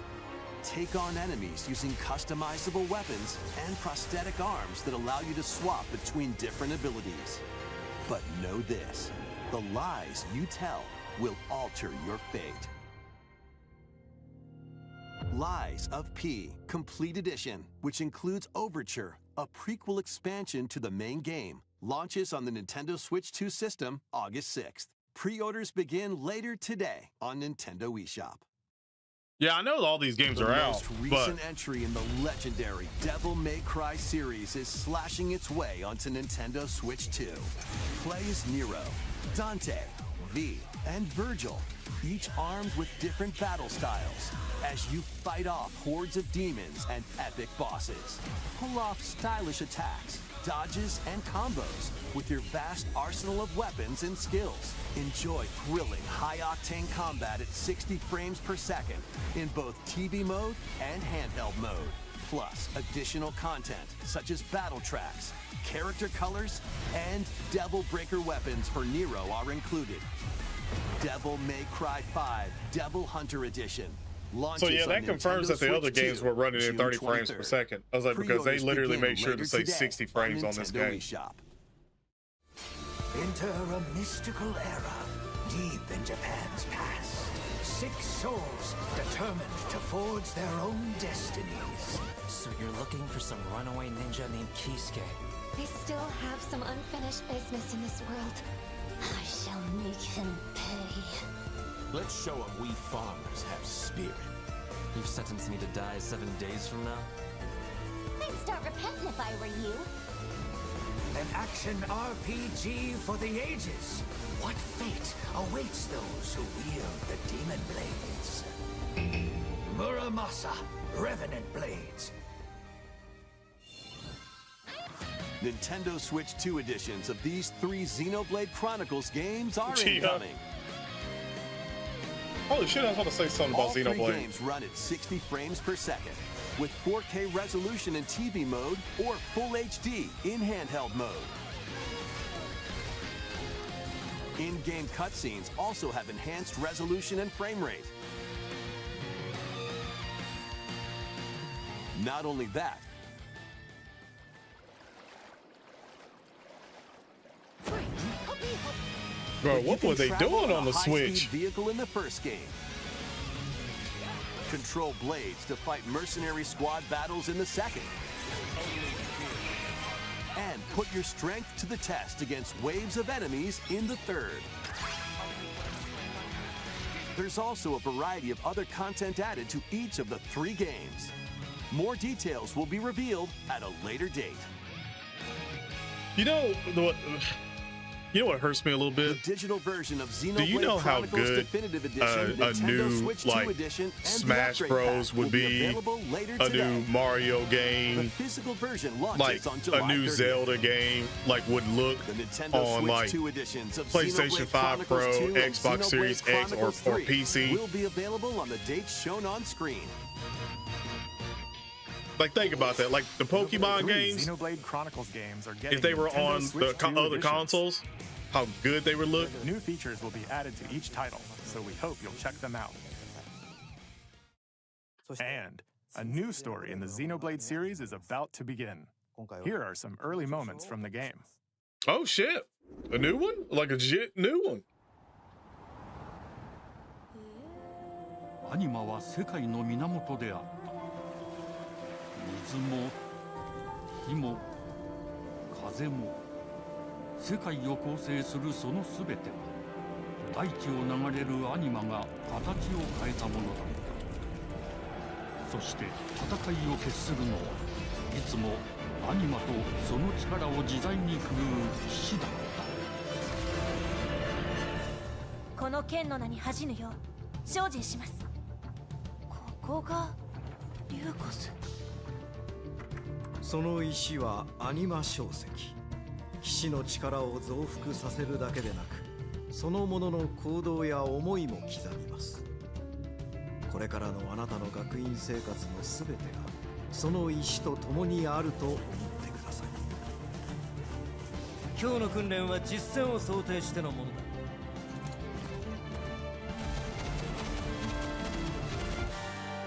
Take on enemies using customizable weapons and prosthetic arms that allow you to swap between different abilities. But know this, the lies you tell will alter your fate. Lies of P Complete Edition, which includes Overture, a prequel expansion to the main game, launches on the Nintendo Switch 2 system August 6th. Pre-orders begin later today on Nintendo eShop. Yeah, I know all these games are out, The most recent entry in the legendary Devil May Cry series is slashing its way onto Nintendo Switch 2. Play as Nero, Dante, V, and Virgil, each armed with different battle styles, as you fight off hordes of demons and epic bosses. Pull off stylish attacks, dodges, and combos with your vast arsenal of weapons and skills. Enjoy thrilling, high-octane combat at 60 frames per second in both TV mode and handheld mode. Plus, additional content such as battle tracks, character colors, and Devil Breaker weapons for Nero are included. Devil May Cry 5 Devil Hunter Edition. So yeah, that confirms that the other games were running in 30 frames per second. I was like, because they literally made sure to say 60 frames on this game. Enter a mystical era, deep in Japan's past. 6 souls determined to forge their own destinies. So you're looking for some runaway ninja named Kisuke. I still have some unfinished business in this world. I shall make him pay. Let's show him we farmers have spirit. You've sentenced me to die 7 days from now? I'd start repenting if I were you. An action RPG for the ages. What fate awaits those who wield the demon blades? Muramasa, Revenant Blades. Nintendo Switch 2 editions of these 3 Xenoblade Chronicles games are incoming. Holy shit, I was about to say something about Xenoblade. All 3 games run at 60 frames per second, with 4K resolution in TV mode or Full HD in handheld mode. In-game cutscenes also have enhanced resolution and frame rate. Not only that, bro, what were they doing on the Switch? Vehicle in the first game. Control blades to fight mercenary squad battles in the second. And put your strength to the test against waves of enemies in the third. There's also a variety of other content added to each of the 3 games. More details will be revealed at a later date. You know what hurts me a little bit? The digital version of Xenoblade Do you know how Chronicles good Definitive Edition, a Nintendo new Switch 2 like Edition, and Smash the upgrade Bros pack would will be available later a today. new Mario The game, physical version launches like on July a new 30th. Zelda game, like would look The Nintendo on Switch like 2 editions of PlayStation Xenoblade 5 Pro, Chronicles 2 and Xbox Xenoblade Series X, or Chronicles 3 PC. will be available on the dates shown on screen. Like, think about that. Like the Pokemon 3 games, Xenoblade Chronicles games are getting if they were Nintendo on Switch the 2 other editions. consoles, how good they would look. New features will be added to each title, so we hope you'll check them out. And a new story in the Xenoblade series is about to begin. Here are some early moments from the game. Oh shit, a new one? Like a legit new one. アニマは世界の源であった。水も火も風も世界を構成するそのすべては大地を流れるアニマが形を変えたものだった。そして戦いを決するのはいつもアニマとその力を自在に振るう騎士だった。この剣の名に恥じぬよう精進します。ここがリューコス。その石はアニマ晶石。騎士の力を増幅させるだけでなく、そのものの行動や思いも刻みます。これからのあなたの学院生活のすべてがその石と共にあると思ってください。今日の訓練は実践を想定してのものだ。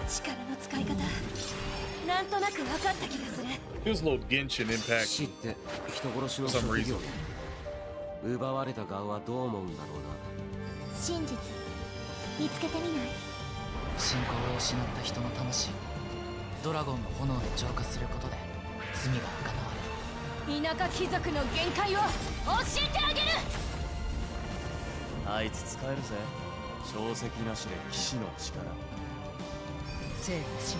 力の使い方、なんとなく分かった気がする。Here's a little Genshin impact. 死って人殺しの For some 職 reason. 業で奪われた側はどう思うんだろうな。真実見つけてみない？信仰を失った人の魂ドラゴンの炎で浄化することで罪が贖われる。田舎貴族の限界を教えてあげる。あいつ使えるぜ。小石なしで騎士の力。生と死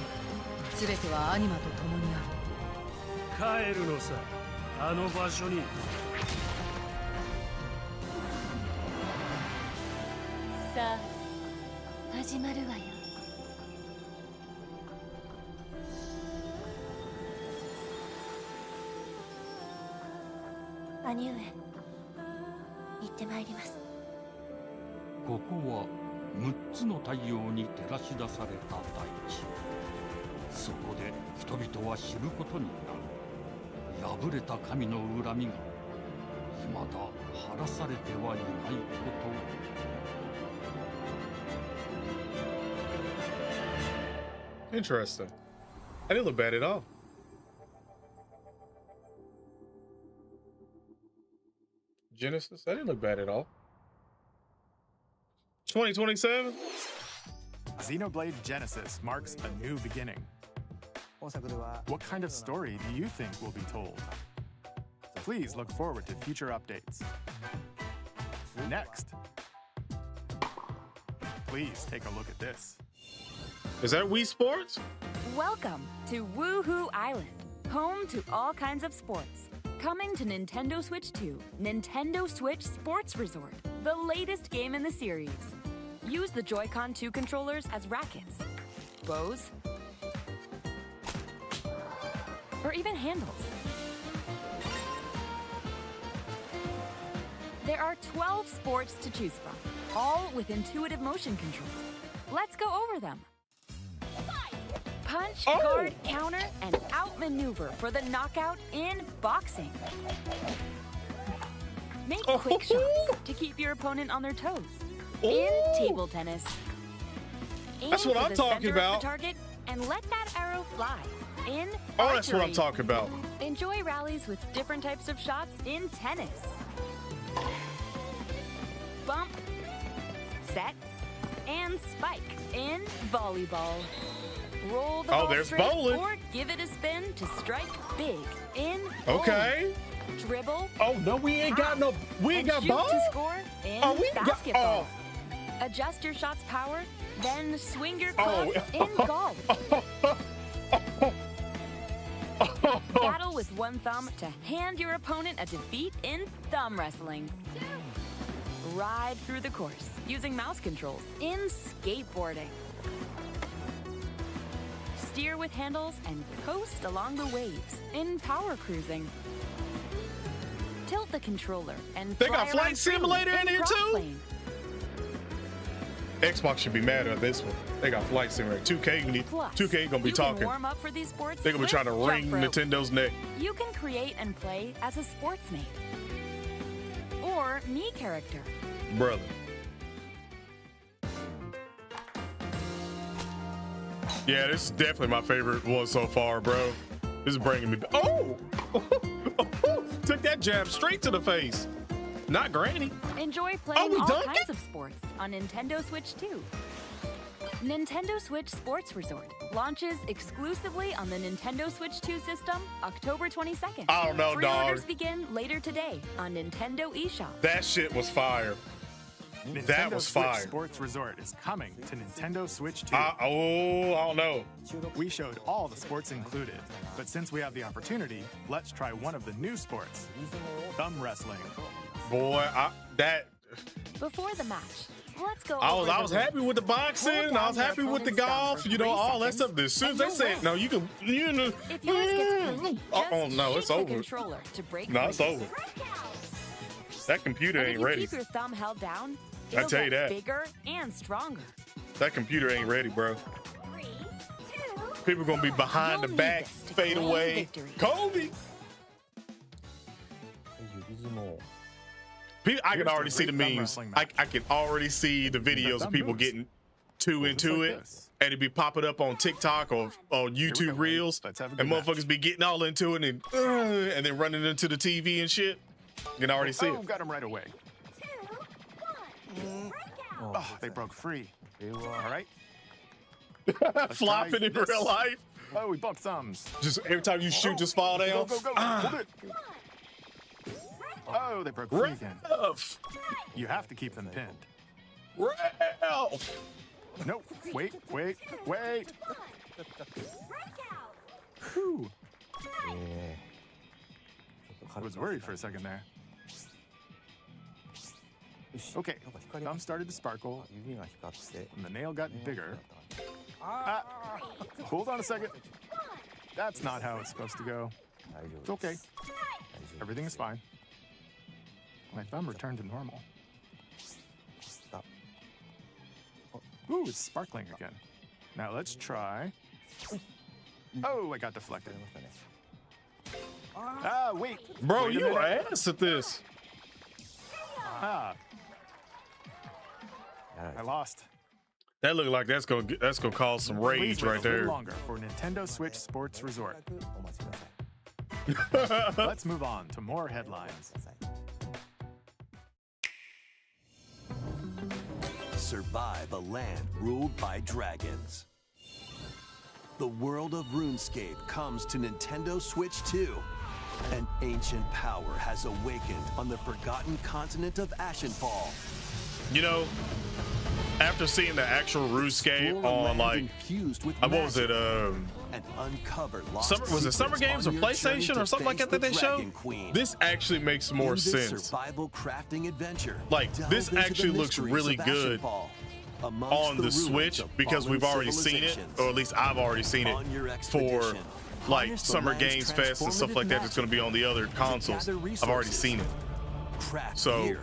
すべてはアニマと共にある。帰るのさ、あの場所に。さあ始まるわよ。兄上、行ってまいります。ここは6つの太陽に照らし出された大地。そこで人々は知ることになる。破れた神の恨みが未だ晴らされてはいないこと。 Interesting. I didn't look bad at all. Genesis? That didn't look bad at all. 2027? Xenoblade Genesis marks a new beginning. What kind of story do you think will be told? Please look forward to future updates. Next, please take a look at this. Is that Wii Sports? Welcome to Woohoo Island, home to all kinds of sports. Coming to Nintendo Switch 2, Nintendo Switch Sports Resort, the latest game in the series. Use the Joy-Con 2 controllers as rackets, bows, or even handles. There are 12 sports to choose from, all with intuitive motion controls. Let's go over them. Punch, guard, counter, and outmaneuver for the knockout in boxing. Make quick shots to keep your opponent on their toes. In table tennis. That's what I'm talking about. The target and let that arrow fly. In Oh, that's what I'm archery. talking about. Enjoy rallies with different types of shots in tennis. Bump, set, and spike in volleyball. Roll the ball there's straight bowling. or give it a spin to strike big in Okay. bowling. Dribble. Oh no, we ain't got no. We ain't got shoot ball. to score in Oh, we got. basketball. Adjust your shot's power, then swing your club in golf. Battle with one thumb to hand your opponent a defeat in thumb wrestling. Ride through the course using mouse controls in skateboarding. Steer with handles and coast along the waves in power cruising. Tilt the controller and they got Flight Simulator in here too? Xbox should be mad at this one. They got Flight Simulator. 2K gonna be talking. Warm up for these sports. They're gonna be trying to wring Nintendo's neck. You can create and play as a sportsmate or me character. Brother. Yeah, this is definitely my favorite one so far, bro. This is bringing me. Oh! Took that jab straight to the face. Not Granny. Enjoy playing all kinds of sports on Nintendo Switch 2. Nintendo Switch Sports Resort launches exclusively on the Nintendo Switch 2 system October 22nd. I don't know, Pre-orders dog. begin later today on Nintendo eShop. That shit was fire. That was Switch fire. Sports Resort is coming to Nintendo Switch 2. I don't know. We showed all the sports included, but since we have the opportunity, let's try one of the new sports, thumb wrestling. Boy, Before the match, let's go. I was happy with the boxing. I was happy with the golf. You know, all that stuff. As soon as they said, no, you can. If yours gets pinned, Oh no, it's the over. controller to break No, it's free. over. That computer And ain't if you ready. keep your thumb held down, I it'll tell you get that. bigger and stronger. That computer ain't ready, bro. People gonna be behind the back, fade away. Kobe. I can already see the memes. I can already see the videos of people getting too into it, and it be popping up on TikTok or YouTube Reels, and motherfuckers be getting all into it and then running into the TV and shit. You can already see it. Got him right away. Oh, they broke free. All right. Flopping in real life. Oh, we bumped thumbs. Just every time you shoot, just fall down. Go. Hold it. Oh, they broke free again. You have to keep them pinned. Ralph. No, wait. Whew. I was worried for a second there. Okay, thumb started to sparkle, and the nail got bigger. Hold on a second. That's not how it's supposed to go. It's okay. Everything is fine. My thumb returned to normal. Ooh, it's sparkling again. Now let's try. Oh, I got deflected. Wait. Bro, Wait a you minute. ass at this. I lost. That look like that's gonna cause some rage Please wait right a little there. longer for Nintendo Switch Sports Resort. Let's move on to more headlines. Survive a land ruled by dragons. The world of RuneScape comes to Nintendo Switch 2. An ancient power has awakened on the forgotten continent of Ashenfall. You know, after seeing the actual RuneScape on like, what was it? And uncover lost Was it Summer Games or PlayStation or something like that they showed? This actually makes more sense. Survival crafting adventure. Like this actually looks really good on the Switch because we've already seen it, or at least I've already seen it for like Summer Games Fest and stuff like that. That's going to be on the other consoles. I've already seen it. So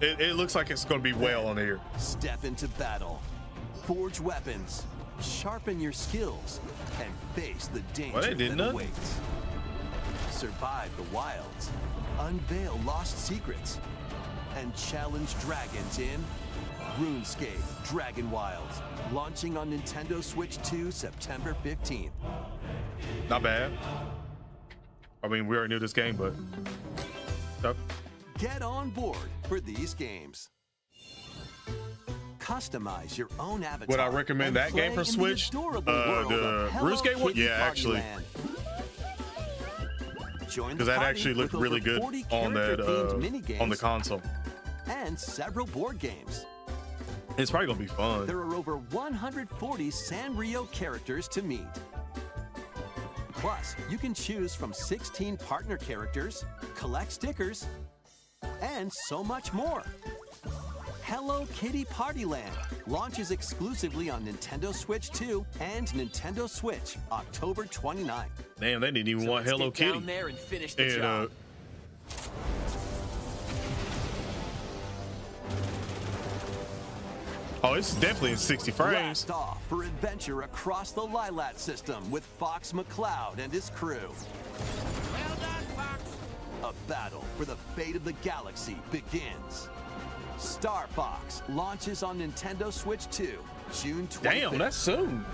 it looks like it's going to be well on here. Step into battle, forge weapons, sharpen your skills, and face the danger that awaits. Survive the wilds, unveil lost secrets, and challenge dragons in RuneScape Dragon Wilds, launching on Nintendo Switch 2 September 15th. Not bad. I mean, we already knew this game, but Get on board for these games. Customize your own avatar. would I recommend that game for Switch? The RuneScape one? Yeah, actually. Because that actually looked really good on that on the console. and several board games. It's probably gonna be fun. There are over 140 Sanrio characters to meet. Plus, you can choose from 16 partner characters, collect stickers, and so much more. Hello Kitty Partyland launches exclusively on Nintendo Switch 2 and Nintendo Switch October 29th. Damn, they didn't even want Hello Kitty. Down there and finish the job. Oh, it's definitely in 60 frames. Blast off for adventure across the Lilat system with Fox McCloud and his crew. Well done, Fox. A battle for the fate of the galaxy begins. Star Fox launches on Nintendo Switch 2, June 25th. Damn, that's soon.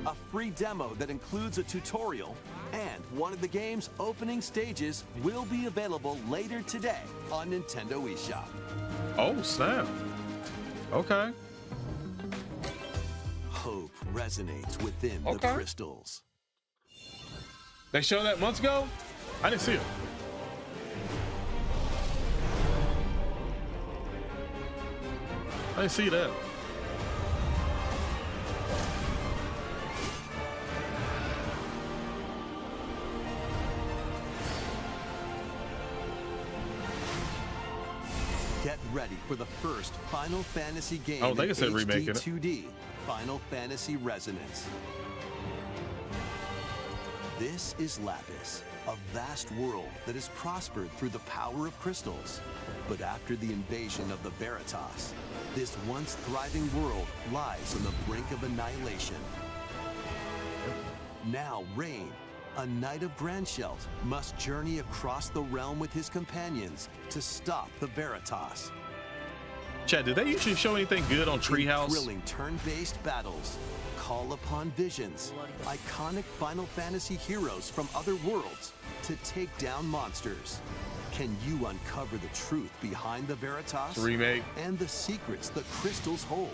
A free demo that includes a tutorial and one of the game's opening stages will be available later today on Nintendo eShop. Oh, snap. Okay. Hope resonates within the crystals. They showed that months ago? I didn't see it. I didn't see that. Get ready for the first Final Fantasy game Oh, they in said HD remaking it. 2D, Final Fantasy Resonance. This is Lapis, a vast world that has prospered through the power of crystals. But after the invasion of the Veritas, this once thriving world lies on the brink of annihilation. Now Rain, a knight of Grandshelt, must journey across the realm with his companions to stop the Veritas. Chad, did they usually show anything good on Treehouse? Thrilling turn-based battles call upon visions, iconic Final Fantasy heroes from other worlds to take down monsters. Can you uncover the truth behind the Veritas? Remake. And the secrets the crystals hold?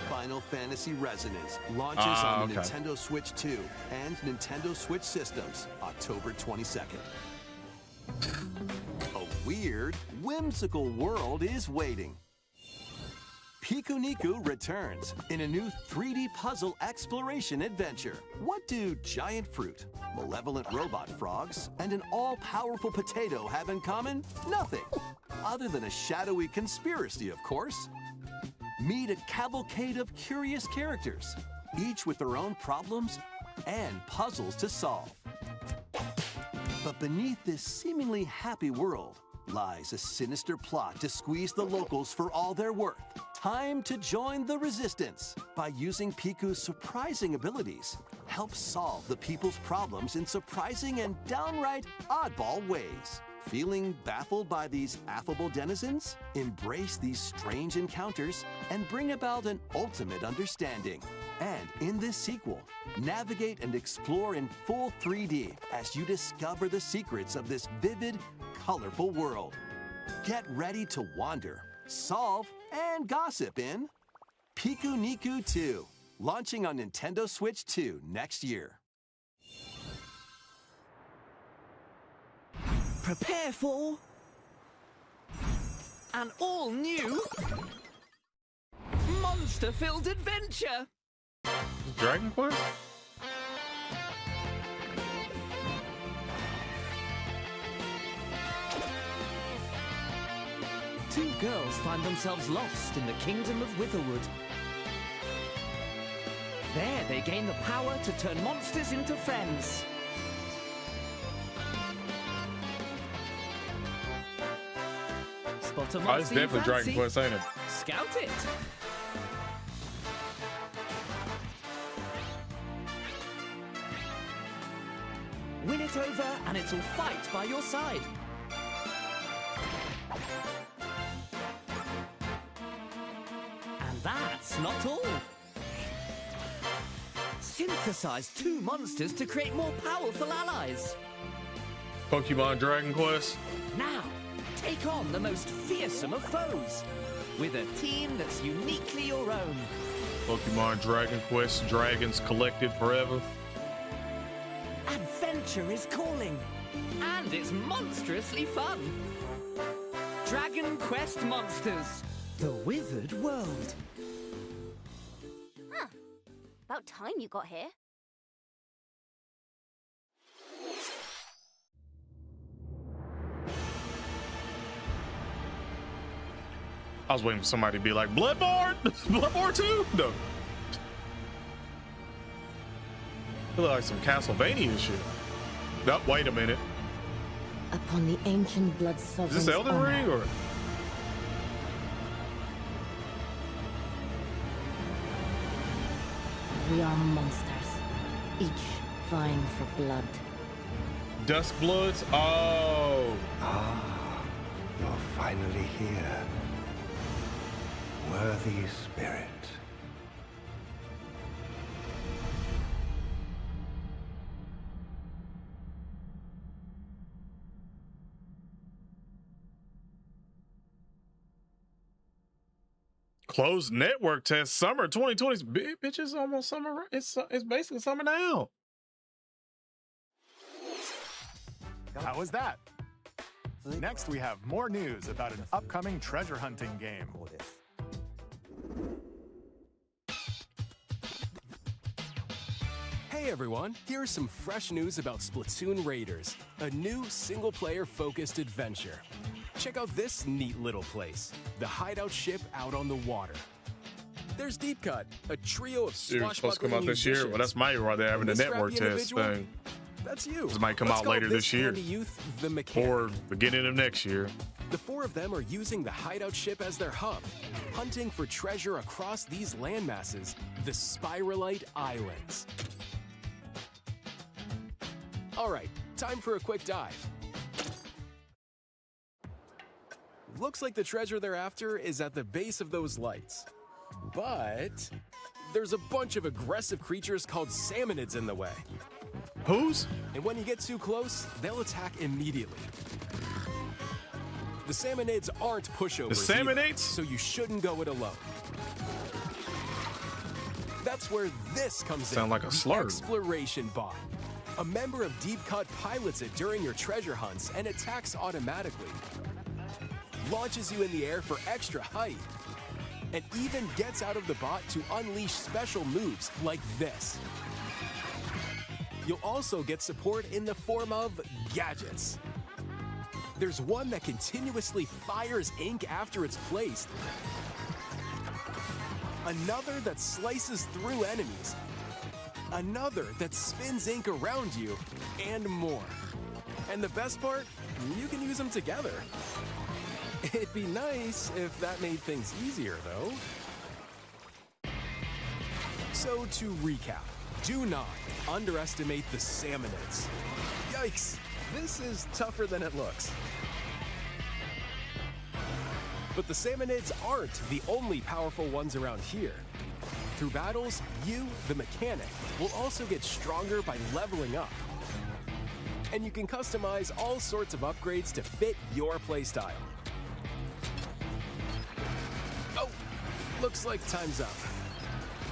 Final Fantasy Resonance launches on the Nintendo Switch 2 and Nintendo Switch systems October 22nd. A weird, whimsical world is waiting. Pikuniku returns in a new 3D puzzle exploration adventure. What do giant fruit, malevolent robot frogs, and an all-powerful potato have in common? Nothing. Other than a shadowy conspiracy, of course. Meet a cavalcade of curious characters, each with their own problems and puzzles to solve. But beneath this seemingly happy world lies a sinister plot to squeeze the locals for all they're worth. Time to join the resistance by using Piku's surprising abilities. Help solve the people's problems in surprising and downright oddball ways. Feeling baffled by these affable denizens? Embrace these strange encounters and bring about an ultimate understanding. And in this sequel, navigate and explore in full 3D as you discover the secrets of this vivid, colorful world. Get ready to wander, solve, and gossip in Pikuniku 2, launching on Nintendo Switch 2 next year. Prepare for an all-new monster-filled adventure. Dragon Quest? Two girls find themselves lost in the kingdom of Witherwood. There, they gain the power to turn monsters into friends. Spot a Oh, monster it's you definitely Dragon fancy? Quest, ain't it? Scout it. Win it over and it'll fight by your side. And that's not all. Synthesize two monsters to create more powerful allies. Pokemon Dragon Quest? Now, take on the most fearsome of foes with a team that's uniquely your own. Pokemon Dragon Quest, Dragons Collected Forever. Adventure is calling. And it's monstrously fun. Dragon Quest Monsters. The Wizard World. Huh. About time you got here. I was waiting for somebody to be like, Bloodborne? Bloodborne 2? No. It look like some Castlevania shit. No, wait a minute. Upon the ancient blood sovereign's Is this Elden honor. Ring or? We are monsters, each vying for blood. Dusk Bloods? Oh. Ah, you're finally here. Worthy spirit. Closed network test summer 2020. Bitch, it's almost summer. It's basically summer now. How was that? Next, we have more news about an upcoming treasure hunting game. Hey everyone, here's some fresh news about Splatoon Raiders, a new single-player focused adventure. Check out this neat little place, the hideout ship out on the water. There's Deep Cut, a trio of It was supposed to swashbuckling come out this year. Well, that's my year right there having the This network scrappy test individual? thing. That's you. This might come Let's out call later this this year. handy youth the mechanic. Or beginning of next year. The four of them are using the hideout ship as their hub, hunting for treasure across these landmasses, the Spiralite Islands. All right, time for a quick dive. Looks like the treasure they're after is at the base of those lights. But there's a bunch of aggressive creatures called salmonids in the way. Whose? And when you get too close, they'll attack immediately. The salmonids aren't pushovers. The salmonids? either, so you shouldn't go it alone. That's where this comes in. Sound like a the slur. Exploration bot. A member of Deep Cut pilots it during your treasure hunts and attacks automatically. Launches you in the air for extra height. And even gets out of the bot to unleash special moves like this. You'll also get support in the form of gadgets. There's one that continuously fires ink after it's placed. Another that slices through enemies. Another that spins ink around you, and more. And the best part, you can use them together. It'd be nice if that made things easier, though. So to recap, do not underestimate the salmonids. Yikes, this is tougher than it looks. But the salmonids aren't the only powerful ones around here. Through battles, you, the mechanic, will also get stronger by leveling up. And you can customize all sorts of upgrades to fit your playstyle. Oh, looks like time's up.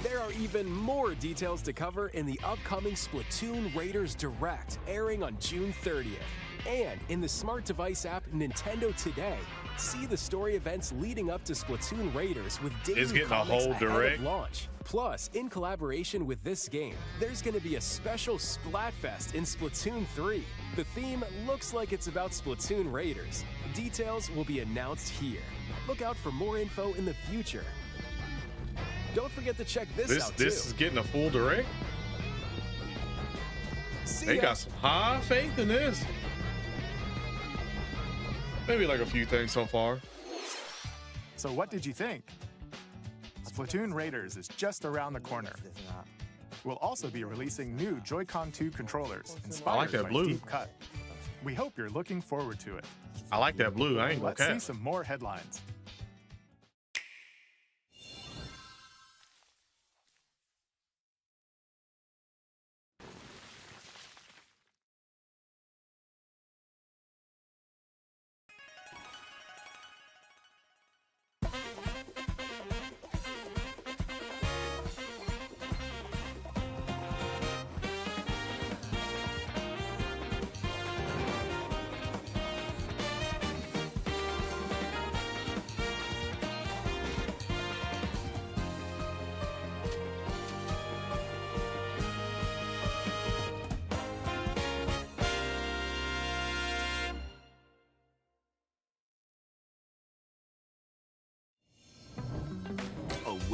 There are even more details to cover in the upcoming Splatoon Raiders Direct, airing on June 30th. And in the smart device app Nintendo Today, see the story events leading up to Splatoon Raiders with daily It's getting a comics whole ahead direct? of launch. Plus, in collaboration with this game, there's going to be a special Splatfest in Splatoon 3. The theme looks like it's about Splatoon Raiders. Details will be announced here. Look out for more info in the future. Don't forget to check this out, too. This is getting a full direct? They ya. got some high faith in this. Maybe like a few things so far. So what did you think? Splatoon Raiders is just around the corner. We'll also be releasing new Joy-Con 2 controllers inspired I like that by blue. Deep Cut. We hope you're looking forward to it. I like that blue. I ain't gonna Let's see cap. some more headlines.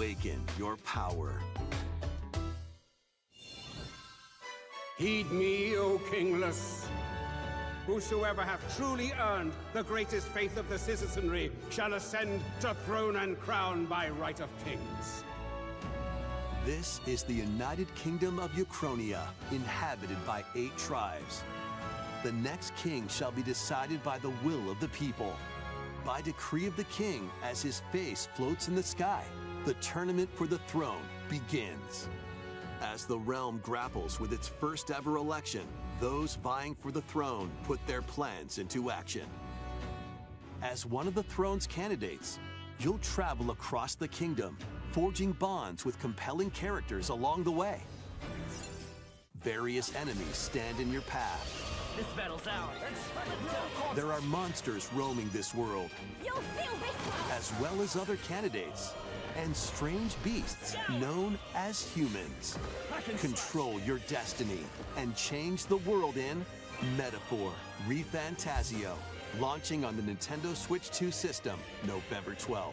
awaken your power. Heed me, O kingless. Whosoever hath truly earned the greatest faith of the citizenry shall ascend to throne and crown by right of kings. This is the United Kingdom of Uchronia, inhabited by 8 tribes. The next king shall be decided by the will of the people. By decree of the king, as his face floats in the sky, the tournament for the throne begins. As the realm grapples with its first ever election, those vying for the throne put their plans into action. As one of the throne's candidates, you'll travel across the kingdom, forging bonds with compelling characters along the way. Various enemies stand in your path. This battle's ours. There are monsters roaming this world, as well as other candidates, and strange beasts known as humans. Control your destiny and change the world in Metaphor ReFantazio, launching on the Nintendo Switch 2 system November 12th.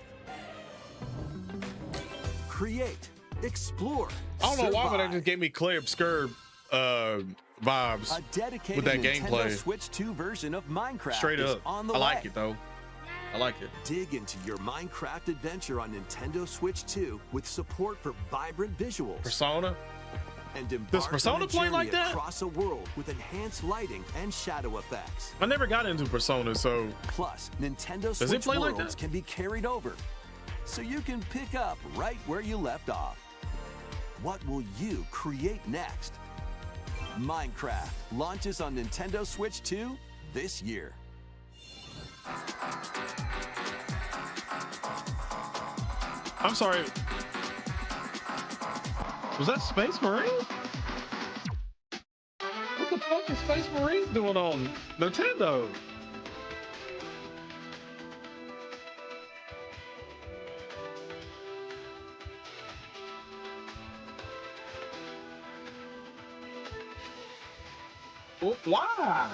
Create, explore, I don't know why, but survive. that just gave me Clay Obscure vibes A dedicated with that Nintendo gameplay. Switch 2 version of Minecraft Straight is up. on the I like way. it though. I like it. Dig into your Minecraft adventure on Nintendo Switch 2 with support for vibrant visuals. Persona? And Does embark Persona on a play journey like that? across a world with enhanced lighting and shadow effects. I never got into Persona, so Plus, Nintendo Does it Switch play like worlds that? can be carried over, so you can pick up right where you left off. What will you create next? Minecraft launches on Nintendo Switch 2 this year. I'm sorry. Was that Space Marine? What the fuck is Space Marine doing on Nintendo? Why?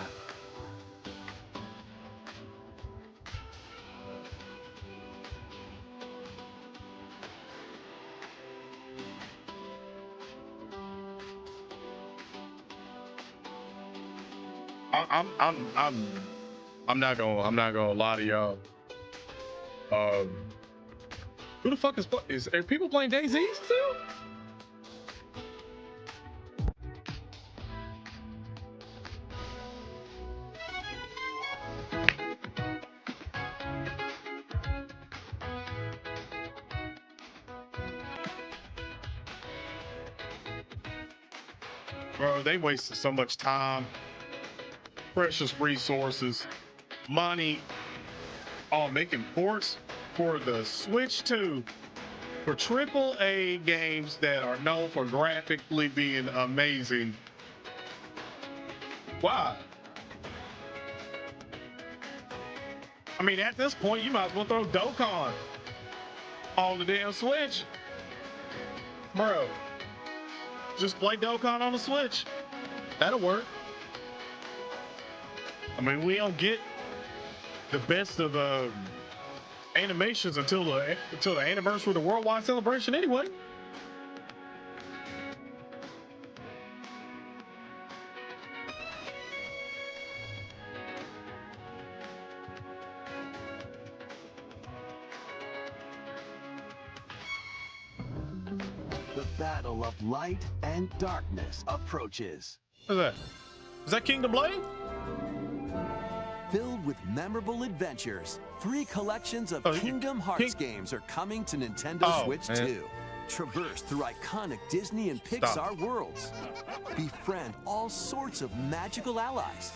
I'm not gonna lie to y'all. Who the fuck is are people playing DayZ still? Bro, they wasted so much time, precious resources, money on making ports for the Switch 2 for AAA games that are known for graphically being amazing. Why? I mean, at this point, you might as well throw Dokkan on the damn Switch. Bro, just play Dokkan on the Switch. That'll work. I mean, we don't get the best of animations until the anniversary of the worldwide celebration anyway. The battle of light and darkness approaches. What's that? Is that Kingdom Blade? Filled with memorable adventures, 3 collections of Kingdom Hearts games are coming to Nintendo Switch 2. Traverse through iconic Disney and Pixar worlds. Befriend all sorts of magical allies.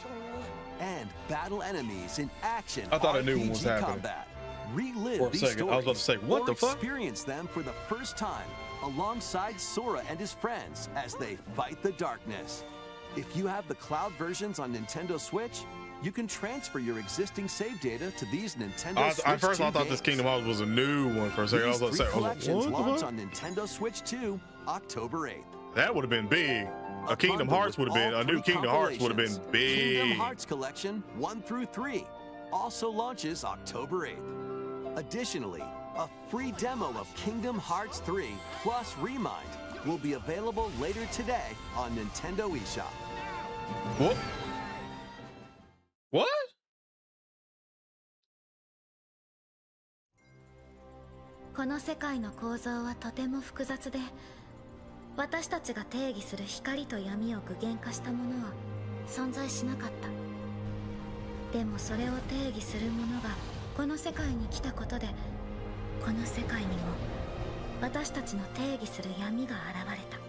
And battle enemies in action I thought I knew what was RPG happening. combat. Relive For a these second, stories I was about to say, what or the fuck? experience them for the first time alongside Sora and his friends as they fight the darkness. If you have the cloud versions on Nintendo Switch, you can transfer your existing save data to these Nintendo Switch At first, 2 I thought this games. Kingdom Hearts was a new one for a second. I was These about to 3 say, collections what the launch fuck? on Nintendo Switch 2 October 8th. That would have been big. A Kingdom bundle Hearts with would have been, all a new 3 Kingdom Hearts would have been compilations. big. Kingdom Hearts Collection 1 through 3 also launches October 8th. Additionally, a free demo of Kingdom Hearts 3 plus Remind will be available later today on Nintendo eShop. What? What? この世界の構造はとても複雑で、私たちが定義する光と闇を具現化したものは存在しなかった。でもそれを定義するものがこの世界に来たことで、この世界にも私たちの定義する闇が現れた。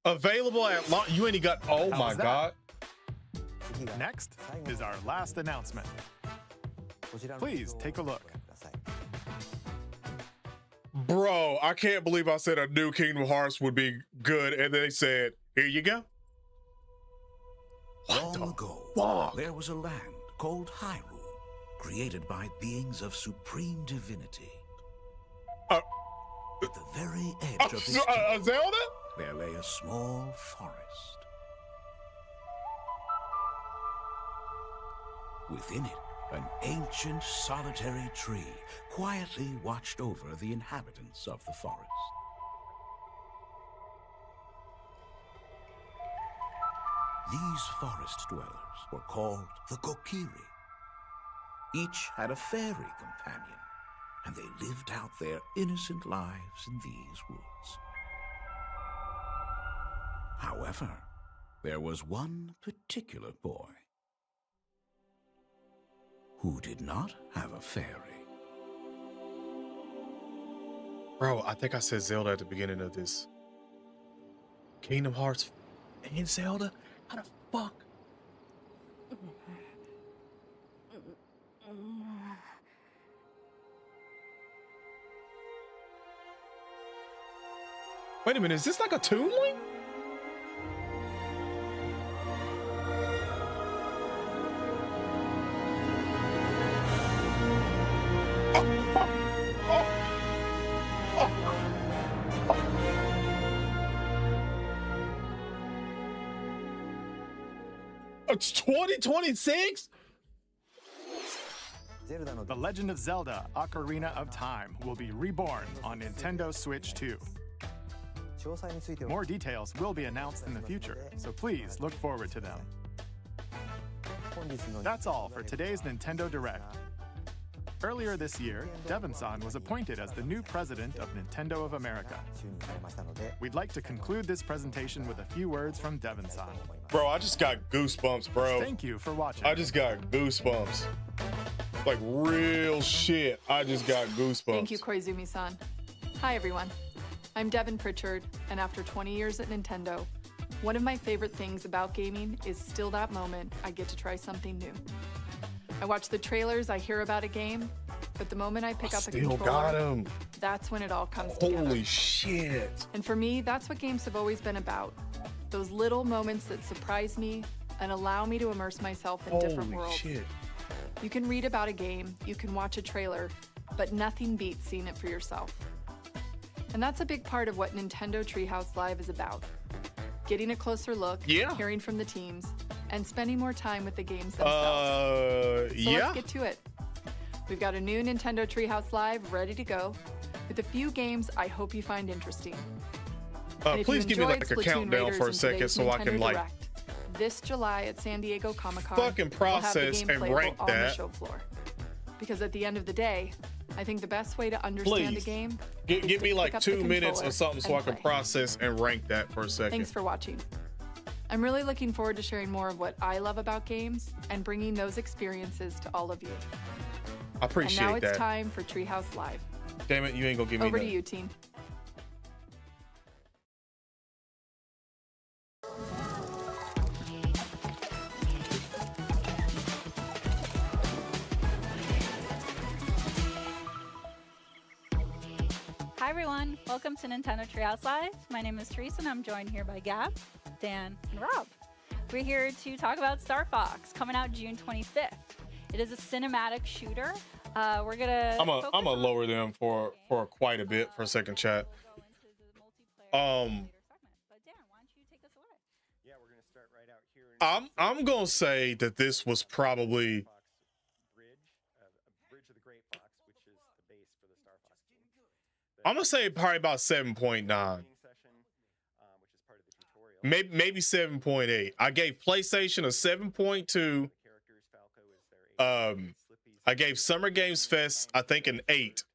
Available at launch. You ain't got. Oh my god. Next is our last announcement. Please take a look. Bro, I can't believe I said a new Kingdom Hearts would be good, and they said, "Here you go." Long ago, there was a land called Hyrule, created by beings of supreme divinity. At the very edge of this kingdom, Zelda? There lay a small forest. Within it, an ancient solitary tree quietly watched over the inhabitants of the forest. These forest dwellers were called the Kokiri. Each had a fairy companion, and they lived out their innocent lives in these woods. However, there was one particular boy who did not have a fairy. Bro, I think I said Zelda at the beginning of this. Kingdom Hearts and Zelda? How the fuck? Wait a minute, is this like a Toon Link? It's 2026? The Legend of Zelda: Ocarina of Time will be reborn on Nintendo Switch 2. More details will be announced in the future, so please look forward to them. That's all for today's Nintendo Direct. Earlier this year, Devon-san was appointed as the new president of Nintendo of America. We'd like to conclude this presentation with a few words from Devon-san. Bro, I just got goosebumps, bro. Thank you for watching. I just got goosebumps. Like real shit. I just got goosebumps. Thank you, Koizumi-san. Hi, everyone. I'm Devin Pritchard, and after 20 years at Nintendo, one of my favorite things about gaming is still that moment I get to try something new. I watch the trailers, I hear about a game, but the moment I pick up a controller, got him. That's when it all comes together. Holy shit. And for me, that's what games have always been about. Those little moments that surprise me and allow me to immerse myself in different worlds. Shit. You can read about a game, you can watch a trailer, but nothing beats seeing it for yourself. And that's a big part of what Nintendo Treehouse Live is about. Getting a closer look, hearing from the teams, and spending more time with the games themselves. So let's get to it. We've got a new Nintendo Treehouse Live ready to go, with a few games I hope you find interesting. Please give me like a countdown for a second so I can like This July at San Diego Comic-Con, Fucking process we'll have the and game rank playable on the that. show floor. Because at the end of the day, I think the best way to understand a game is Give to me pick like up the 2 minutes or controller something so I and can play. process and rank that for a second. Thanks for watching. I'm really looking forward to sharing more of what I love about games and bringing those experiences to all of you. I appreciate and now that. it's time for Treehouse Live. Damn it, you ain't gonna give me Over that. to you, team. Hi everyone, welcome to Nintendo Treehouse Live. My name is Teresa and I'm joined here by Gab, Dan, and Rob. We're here to talk about Star Fox, coming out June 25th. It is a cinematic shooter. We're gonna I'm gonna lower them for quite a bit for a second, chat. I'm gonna say that this was probably I'm gonna say probably about 7.9. Maybe 7.8. I gave PlayStation a 7.2. I gave Summer Games Fest, I think, an 8.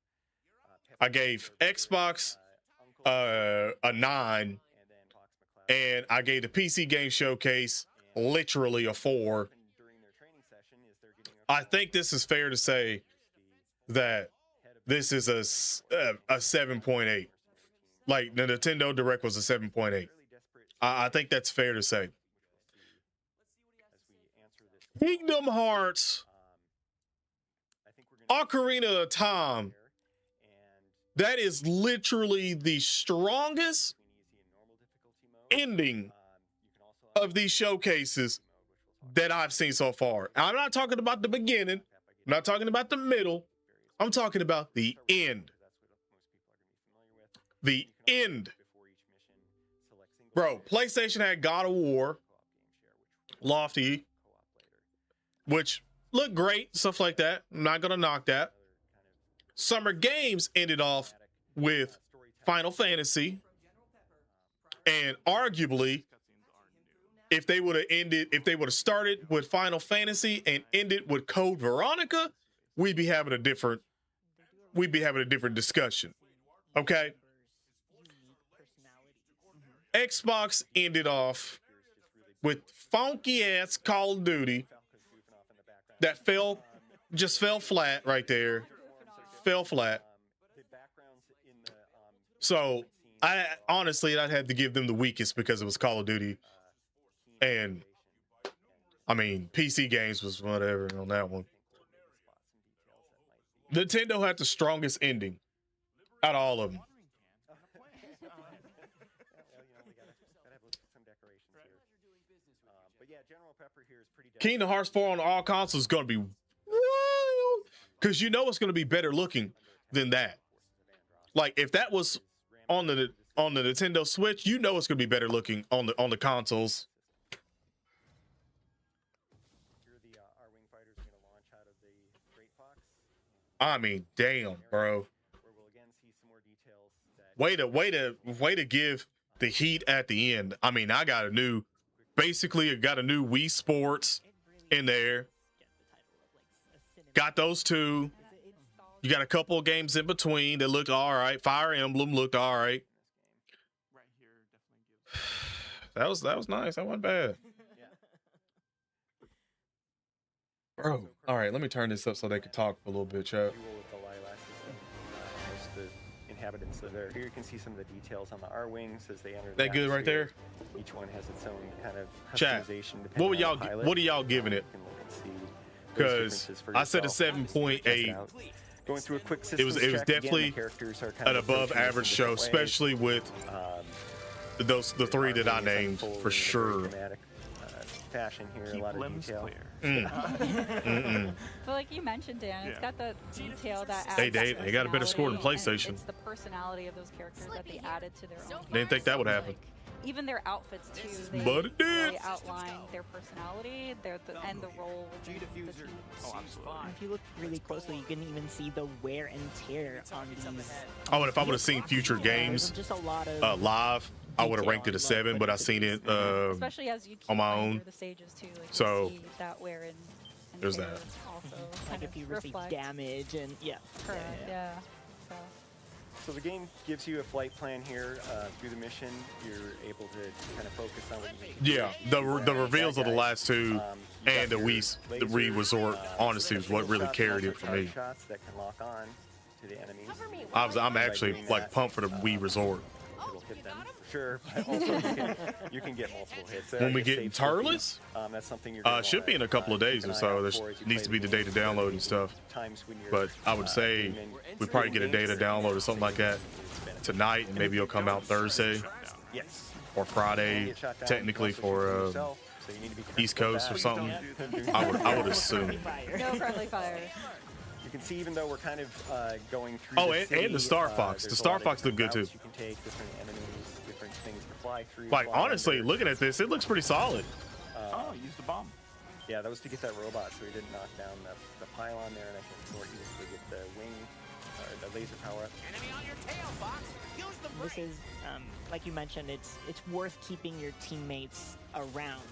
I gave Xbox a 9. And I gave the PC Game Showcase literally a 4. I think this is fair to say that this is a 7.8. Like the Nintendo Direct was a 7.8. I think that's fair to say. Kingdom Hearts, Ocarina of Time. That is literally the strongest ending of these showcases that I've seen so far. I'm not talking about the beginning. I'm not talking about the middle. I'm talking about the end. The end. Bro, PlayStation had God of War, Lofty, which looked great, stuff like that. I'm not going to knock that. Summer Games ended off with Final Fantasy. And arguably, if they would have started with Final Fantasy and ended with Code Veronica, we'd be having a different discussion. Okay? Xbox ended off with funky ass Call of Duty that just fell flat right there. Fell flat. So I'd have to give them the weakest because it was Call of Duty. And I mean, PC games was whatever on that one. Nintendo had the strongest ending out of all of them. Kingdom Hearts 4 on all consoles is going to be wild because you know it's going to be better looking than that. Like if that was on the Nintendo Switch, you know it's going to be better looking on the consoles. I mean, damn, bro. Way to give the heat at the end. I mean, I got a new Wii Sports in there. Got those two. You got a couple of games in between that looked all right. Fire Emblem looked all right. That was nice. That wasn't bad. Bro, all right, let me turn this up so they can talk for a little bit, chat. Inhabitants live there. Here you can see some of the details on the R-wings as they enter. That good right there? Each one has its own kind of chat. customization. What are y'all giving it? Because I said a 7.8. Going through a quick it was check. definitely Again, an above average show, especially with the three that I named for sure. Fashion here, a lot of detail. But like you mentioned, Dan, it's got the detail that adds They got a better score than PlayStation. It's the personality of those characters that they added to their own. Didn't think that would happen. Even their outfits too. But it did. Really outline their personality, and the role within the team. Oh, absolutely. And if you look really closely, you can even see the wear and tear on these. Oh, and if I would have seen future games just a lot of live, I would have ranked it a 7, but I seen it Especially as you keep on my playing own. through the stages too. Like, you So see that where in there's that. also Like kind if of you receive reflect. damage and yeah. Correct. Yeah. So. So the game gives you a flight plan here. Through the mission, you're able to kind of focus on what you Yeah, the reveals of the last two and the Wii Resort honestly was what really carried it for me. shots that can lock on to the enemies. I'm actually like pumped for the Wii Resort. It'll hit them for sure, but also you can get multiple hits. There When are we just get safe Turles, cookies. That's something you're gonna should be in a couple of days or so. There needs to be the data download and stuff. But I would say we probably get a data download or something like that tonight, and maybe it'll come out Thursday Yes. or Friday, technically for East Coast or something. I would assume. No friendly fire. You can see, even though we're kind of going through. Oh, the and city, the Star Fox. The there's a Star lot of Fox look good too. routes you can take, different enemies, different things to fly through. Like fly honestly, under. looking at this, it looks pretty solid. Use the bomb. Yeah, that was to get that robot, so he didn't knock down the pylon there, and I can more easily get the wing or the laser power up. This is, like you mentioned, it's worth keeping your teammates around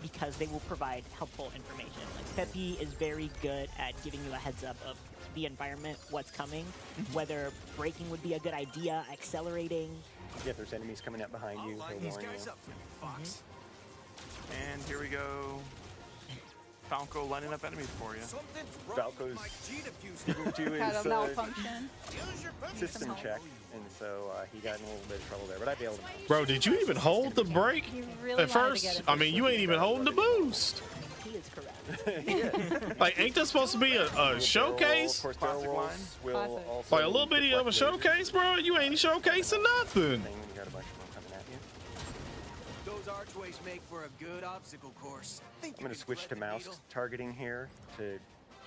because they will provide helpful information. Like Pepe is very good at giving you a heads up of the environment, what's coming, whether braking would be a good idea, accelerating. Yeah, if there's enemies coming up behind you, he'll warn you. Fox. And here we go. Falco lining up enemies for you. Falco's didn't do Had a his malfunction. system check, and so he got in a little bit of trouble there, but I bailed him out. Bro, did you even hold the brake really at wanted to get first? it I mean, you ain't even holding the boost. He is correct. Like, ain't this supposed to be a showcase? Of course, barrel rolls will also Like a little bitty of a showcase, bro? You ain't showcasing nothing. You got a bunch of them coming at you. Those archways make for a good obstacle course. I'm going to switch to mouse targeting here to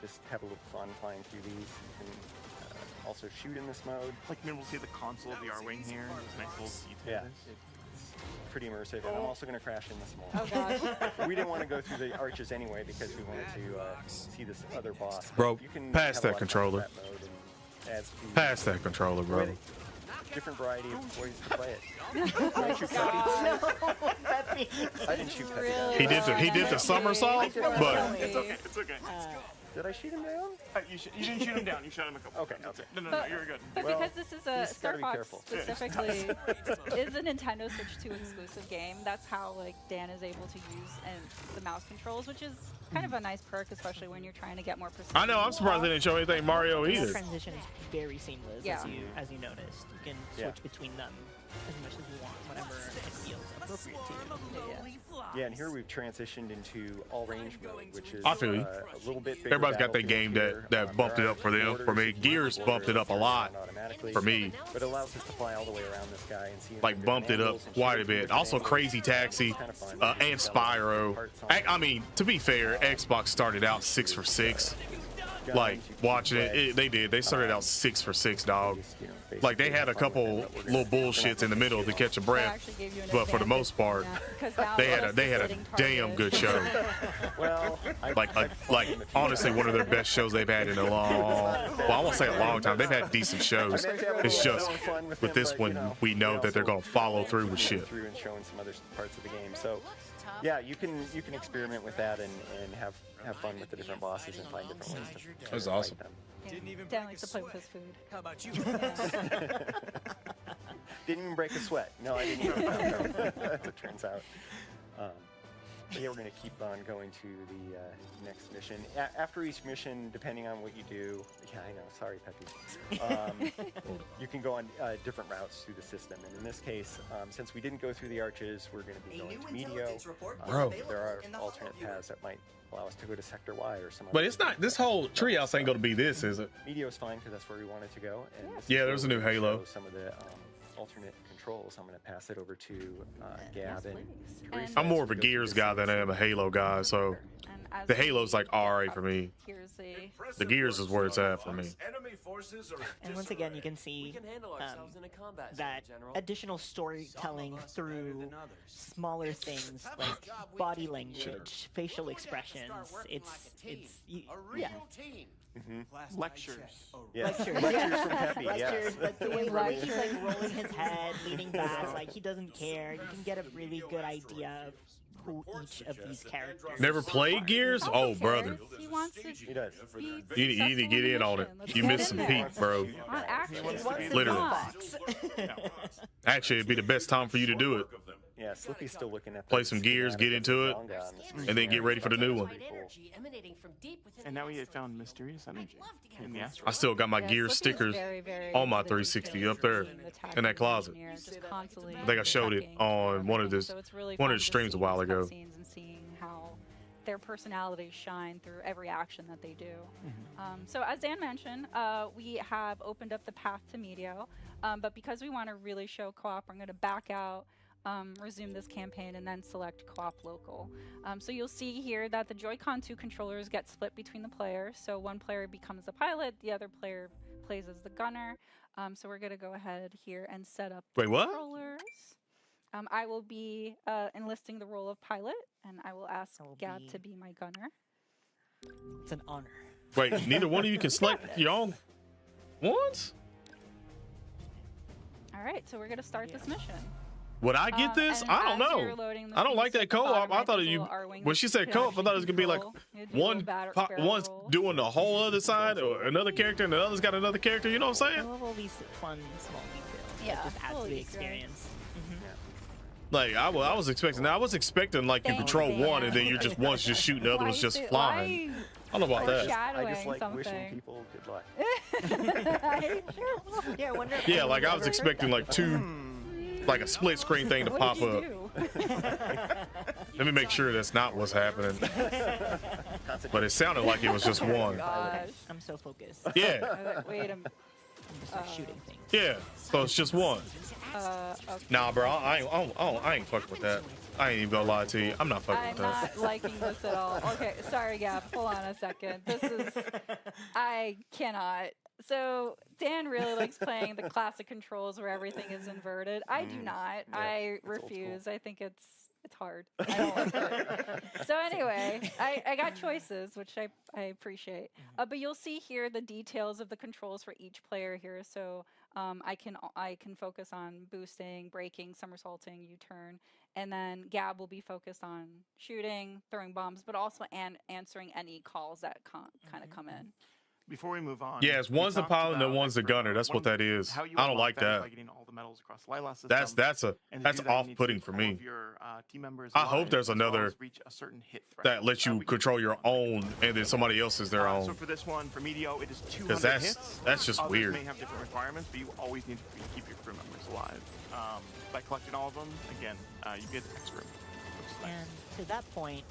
just have a little fun flying through these. You can also shoot in this mode. Like, maybe we'll see the console of the R-Wing here. This nice little detail. Yeah. It's pretty immersive, and I'm also going to crash in this mode. Oh, gosh. We didn't want to go through the arches anyway because we wanted to see this other boss. Bro, You can pass have a that lot of fun controller. with that mode and adds to Pass that controller, bro. different variety of ways to play it. Did I shoot Pepe? I didn't shoot Pepe down. He did the somersault, but It's okay. It's okay. Did I shoot him down? You didn't shoot him down. You shot him a couple. Okay. No, you're good. But Well, because this is a just Star gotta be Fox careful. specifically is a Nintendo Switch 2 exclusive game, that's how like Dan is able to use the mouse controls, which is kind of a nice perk, especially when you're trying to get more precision. I know, I'm surprised they didn't show anything Mario The either. transition is very seamless, Yeah. as you noticed. You can switch between them as much as you want, whenever it feels appropriate to you. Yeah, and here we've transitioned into all-range mode, which is I feel you. a little bit bigger. Everybody's got their game battlefield that here. bumped There it are up for them. For me, borders, Gears bumped it up a lot automatically, for me. but it allows us to fly all the way around this guy and see Like bumped it up quite a bit. Also, Crazy Taxi and Spyro. I mean, to be fair, Xbox started out 6 for 6. Like watching it, they did. They started out 6 for 6, dog. Like they had a couple little bullshits in the middle to catch a breath, but for the most part, they had a damn good show. Well, Like honestly, one of their best shows they've had in a long. Well, I won't say a long time. They've had decent shows. It's just with this one, we know that they're gonna follow through with shit. Through and showing some other parts of the game. So, yeah, you can experiment with that and have fun with the different bosses and find different ways to. That was awesome. Them. Dan likes to play with his food. How about you? Didn't even break a sweat. No, I didn't even. As it turns out. But yeah, we're going to keep on going to the next mission. After each mission, depending on what you do, yeah, I know, sorry, Pepe. You can go on different routes through the system. And in this case, since we didn't go through the arches, we're going to be going to Medio. Bro. There are alternate paths that might allow us to go to Sector Y or some. But it's not. This whole treehouse ain't gonna be this, is it? Medio is fine because that's where we wanted to go. And this is Yeah, where there's a we new can Halo. show some of the alternate controls. I'm going to pass it over to Gab and I'm more of a Teresa Gears to guy go than I am a Halo guy, so as The Halo's like alright for me. here's The Gears is where it's at for me. And once again, you can see that additional storytelling through smaller things like body language, facial expressions. Yeah. Lectures. Yeah. Lectures Lectures yeah. from Peppy, yeah. Lectures, but the way he's like rolling his head, leaning back, like he doesn't care. You can get a really good idea of who each of these characters. Never played Gears? Oh, brother. He wants to He does. You need to get in on it. You missed some peak, bro. Literally. Actually, it'd be the best time for you to do it. Yeah, Slippy's still looking at Play some Gears, get into it, and then get ready for the new one. And now we had found mysterious energy in the asteroid. I still got my Gears stickers on my 360 up there in that closet. I think I showed it on one of the streams a while ago. And seeing how their personalities shine through every action that they do. So as Dan mentioned, we have opened up the path to Medio, but because we want to really show co-op, I'm going to back out, resume this campaign, and then select co-op local. So you'll see here that the Joy-Con 2 controllers get split between the players. So one player becomes the pilot, the other player plays as the gunner. So we're going to go ahead here and set up the controllers. I will be enlisting the role of pilot, and I will ask Gab to be my gunner. It's an honor. Wait, neither one of you can select your own ones? All right, so we're going to start this mission. Would I get this? I don't know. I don't like that co-op. I thought when she said co-op, I thought it was gonna be like one's doing the whole other side, or another character, and the other's got another character. You know what I'm saying? I love all these fun small details. Yeah, that just adds to the experience. Like I was expecting. I was expecting like you control one, and then you're just one's just shooting, the other one's just flying. I don't know about that. I just like wishing people good luck. Yeah, like I was expecting like like a split screen thing to pop up. Let me make sure that's not what's happening. But it sounded like it was just one. I'm so focused. Yeah. Wait a minute. Shooting things. Yeah. So it's just one. Okay. Nah, bro. I ain't fucking with that. I ain't even gonna lie to you. I'm not fucking with that. I'm not liking this at all. Okay, sorry, Gab. Hold on a second. I cannot. So Dan really likes playing the classic controls where everything is inverted. I do not. Yeah, I refuse. I think it's hard. I don't like it. So anyway, I got choices, which I appreciate. But you'll see here the details of the controls for each player here. So I can focus on boosting, braking, somersaulting, U-turn, and then Gab will be focused on shooting, throwing bombs, but also answering any calls that kind of come in. Before we move on, yes, one's the pilot and then one's the gunner. That's what that is. I don't like that. By getting all the medals across Lilas system, that's off-putting for me. I hope there's another that lets you control your own and then somebody else is their own. So for this one, for Medio, it is 200 hits. That's just Others weird. may have different requirements, but you always need to keep your crew members alive. By collecting all of them, again, you get extra. And to that point,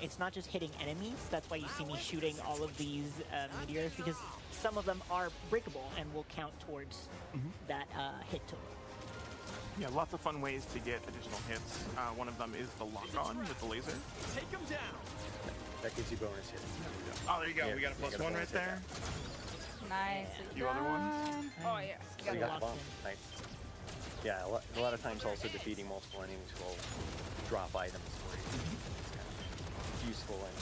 it's not just hitting enemies. That's why you see me shooting all of these meteors, because some of them are breakable and will count towards that hit total. Yeah, lots of fun ways to get additional hits. One of them is the lock-on with the laser. Take them down. That gives you bonus hits. Oh, there you go. Yeah, we got a +1 right there. Nice. A few other ones. Oh yeah. So you got the bomb. Nice. Yeah, a lot of times also defeating multiple enemies will drop items for you. It's useful and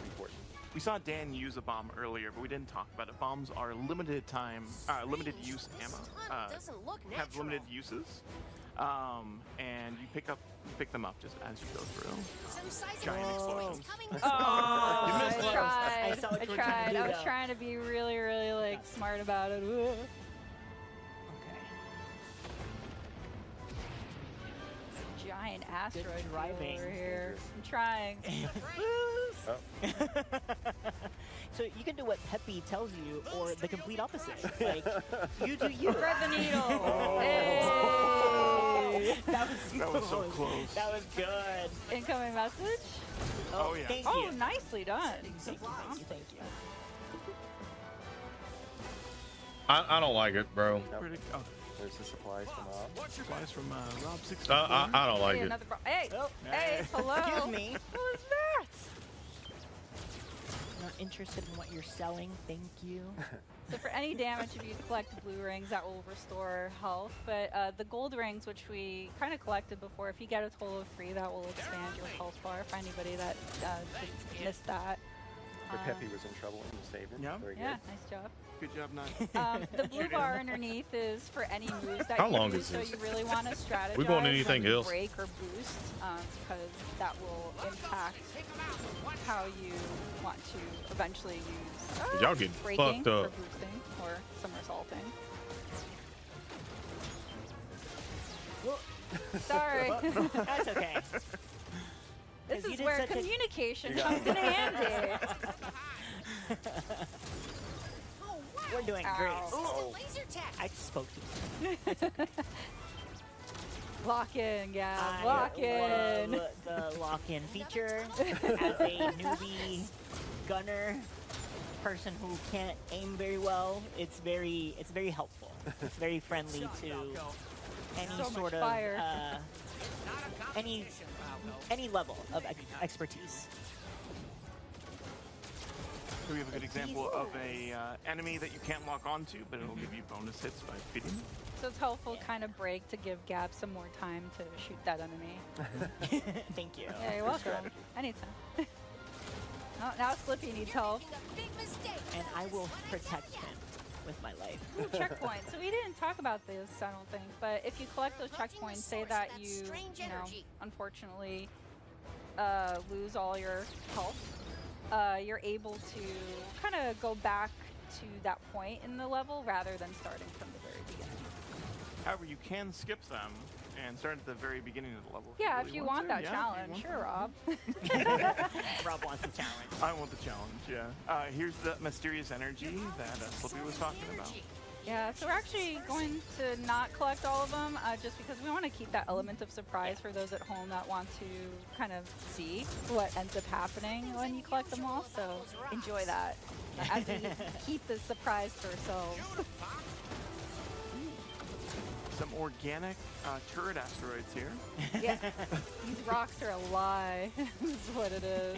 important. We saw Dan use a bomb earlier, but we didn't talk about it. Bombs are limited use ammo. Have limited uses, and you pick them up just as you go through. Giant explosions. Oh, You missed I tried. I was trying to be really, really like smart about it. Ooh. Giant asteroid driving over here. I'm trying. So you can do what Peppy tells you, or the complete opposite. Like, you do you. Thread the needle. Oh. Hey. That was so close. That was good. Incoming message. Oh yeah. Thank Oh, you. nicely done. Thank you. I don't like it, bro. Oh, there's the supplies from Rob. Supplies from Rob 64. I don't like it. Hey, hey, hello. Excuse me. What was that? interested in what you're selling, thank you. So for any damage, if you collect blue rings, that will restore health. But the gold rings, which we kind of collected before, if you get a total of 3, that will expand your health bar for anybody that missed that. But Peppy was in trouble and you saved him. Yeah. Very good. Yeah, nice job. Good job, not. The blue bar underneath is for any moves that How you long do, is so this? you really want to strategize We going when anything you else? break or boost, because that will impact how you want to eventually use Y'all getting breaking fucked or up. boosting or somersaulting. Sorry. That's okay. This 'Cause you is did where such a- communication You got comes it. in handy. We're doing Ow. great. Oh. I spoke to Lock in, yeah. I Lock in. love the lock-in feature. As a newbie gunner, person who can't aim very well, it's very helpful. It's very friendly to any So much sort of fire. any level of expertise. So we have a good example of a enemy that you can't lock onto, but it'll give you bonus hits by feeding them. So it's helpful kind of break to give Gab some more time to shoot that enemy. Thank you. Yeah, you're welcome. Anytime. Oh, now Slippy needs help. And I will protect him with my life. Ooh, checkpoints. So we didn't talk about this, I don't think, but if you collect those checkpoints, say that you know, unfortunately lose all your health, you're able to kind of go back to that point in the level rather than starting from the very beginning. However, you can skip them and start at the very beginning of the level. Yeah, really if you want to. that Yeah, challenge, sure, Rob. Rob wants the challenge. I want the challenge, yeah. Here's the mysterious energy that Slippy was talking about. Yeah, so we're actually going to not collect all of them just because we want to keep that element of surprise for those at home that want to kind of see what ends up happening when you collect them all. So enjoy that as we keep the surprise to ourselves. Some organic turret asteroids here. Yeah, these rocks are a lie, is what it is.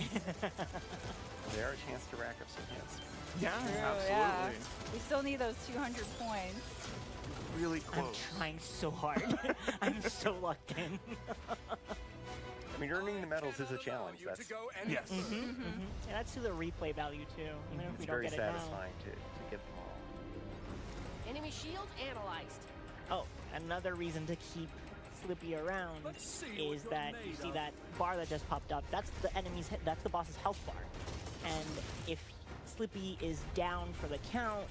They are a chance to rack up some hits. Yeah, True, absolutely. yeah. We still need those 200 points. Really I'm close. trying so hard. I'm so locked in. I mean, earning the medals is a challenge. That's yes. Yeah, that's to the replay value too. Even if it's we don't very get it now. satisfying to get them all. Enemy shield analyzed. Oh, another reason to keep Slippy around is that you see that bar that just popped up. That's the that's the boss's health bar. And if Slippy is down for the count,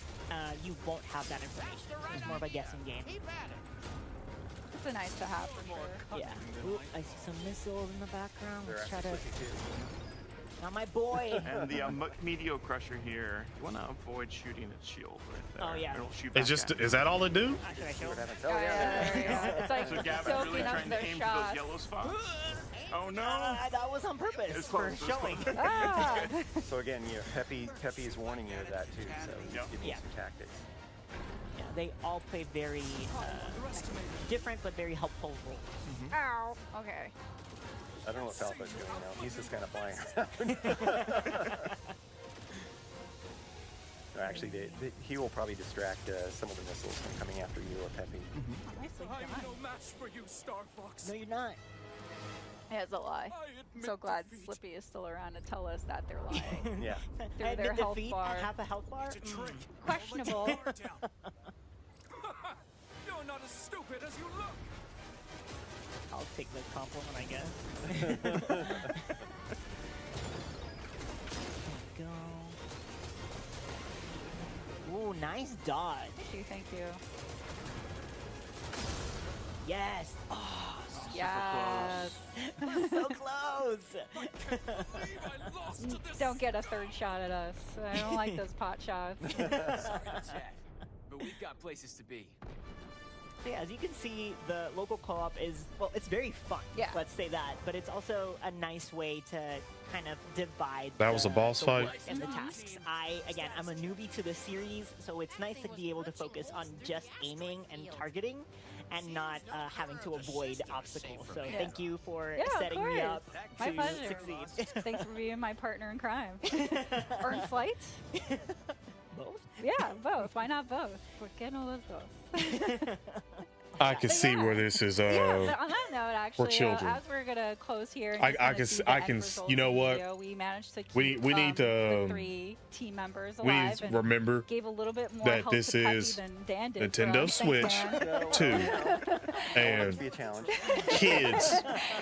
you won't have that information. It's more of a guessing game. It's a nice to have for sure. Yeah. Ooh, I see some missiles in the background. They're Let's try actually to. Slippy too. Not my boy. And the Meteor Crusher here, you want to avoid shooting its shield right there. Oh, yeah. It'll shoot back It's just, at you. is that all it do? Should I See show? what happens. Oh, yeah, there you go. It's like So Gavin's soaking really up trying their to aim for shots. those yellow spots. Oh no! That was on purpose It's for close, it's showing. close. Ah! So again, you know, Peppy is warning you of that too. So he's Yep. giving Yeah. you some tactics. Yeah, they all play very different but very helpful roles. Ow. Okay. I don't know what Falco's doing now. He's just kind of flying around. No, actually, he will probably distract some of the missiles from coming after you or Peppy. Nicely I'm done. no match for you, Star Fox. No, you're not. Yeah, it's a lie. I'm so glad Slippy is still around to tell us that they're lying. Yeah. Through And their the health defeat bar. at half a health bar? Questionable. You're not as stupid as you look. I'll take the compliment, I guess. Go. Ooh, nice dodge. Thank you. Yes. Oh, Yes. so close. Don't get a third shot at us. I don't like those pot shots. But we've got places to be. So yeah, as you can see, the local co-op is, well, it's very fun. Yeah. Let's say that. But it's also a nice way to kind of divide That was a boss the fight? work and the tasks. I'm a newbie to the series, so it's nice to be able to focus on just aiming and targeting and not having to avoid obstacles. So thank you for Yeah, setting me up My to pleasure. succeed. Thanks for being my partner in crime. Earn flight? Both? Yeah, both. Why not both? ¿Por qué no los dos? I can see where this is. Yeah, but on that note, actually, children. As we're gonna close here, and I just kinda can see I the can end s- results you know of the what? video, we managed to keep We need to the 3 team members we alive. need to and remember gave a little bit more that help this to Peppy is than Dan did for Nintendo us. Switch Thanks, 2, Dan. and be a challenge. kids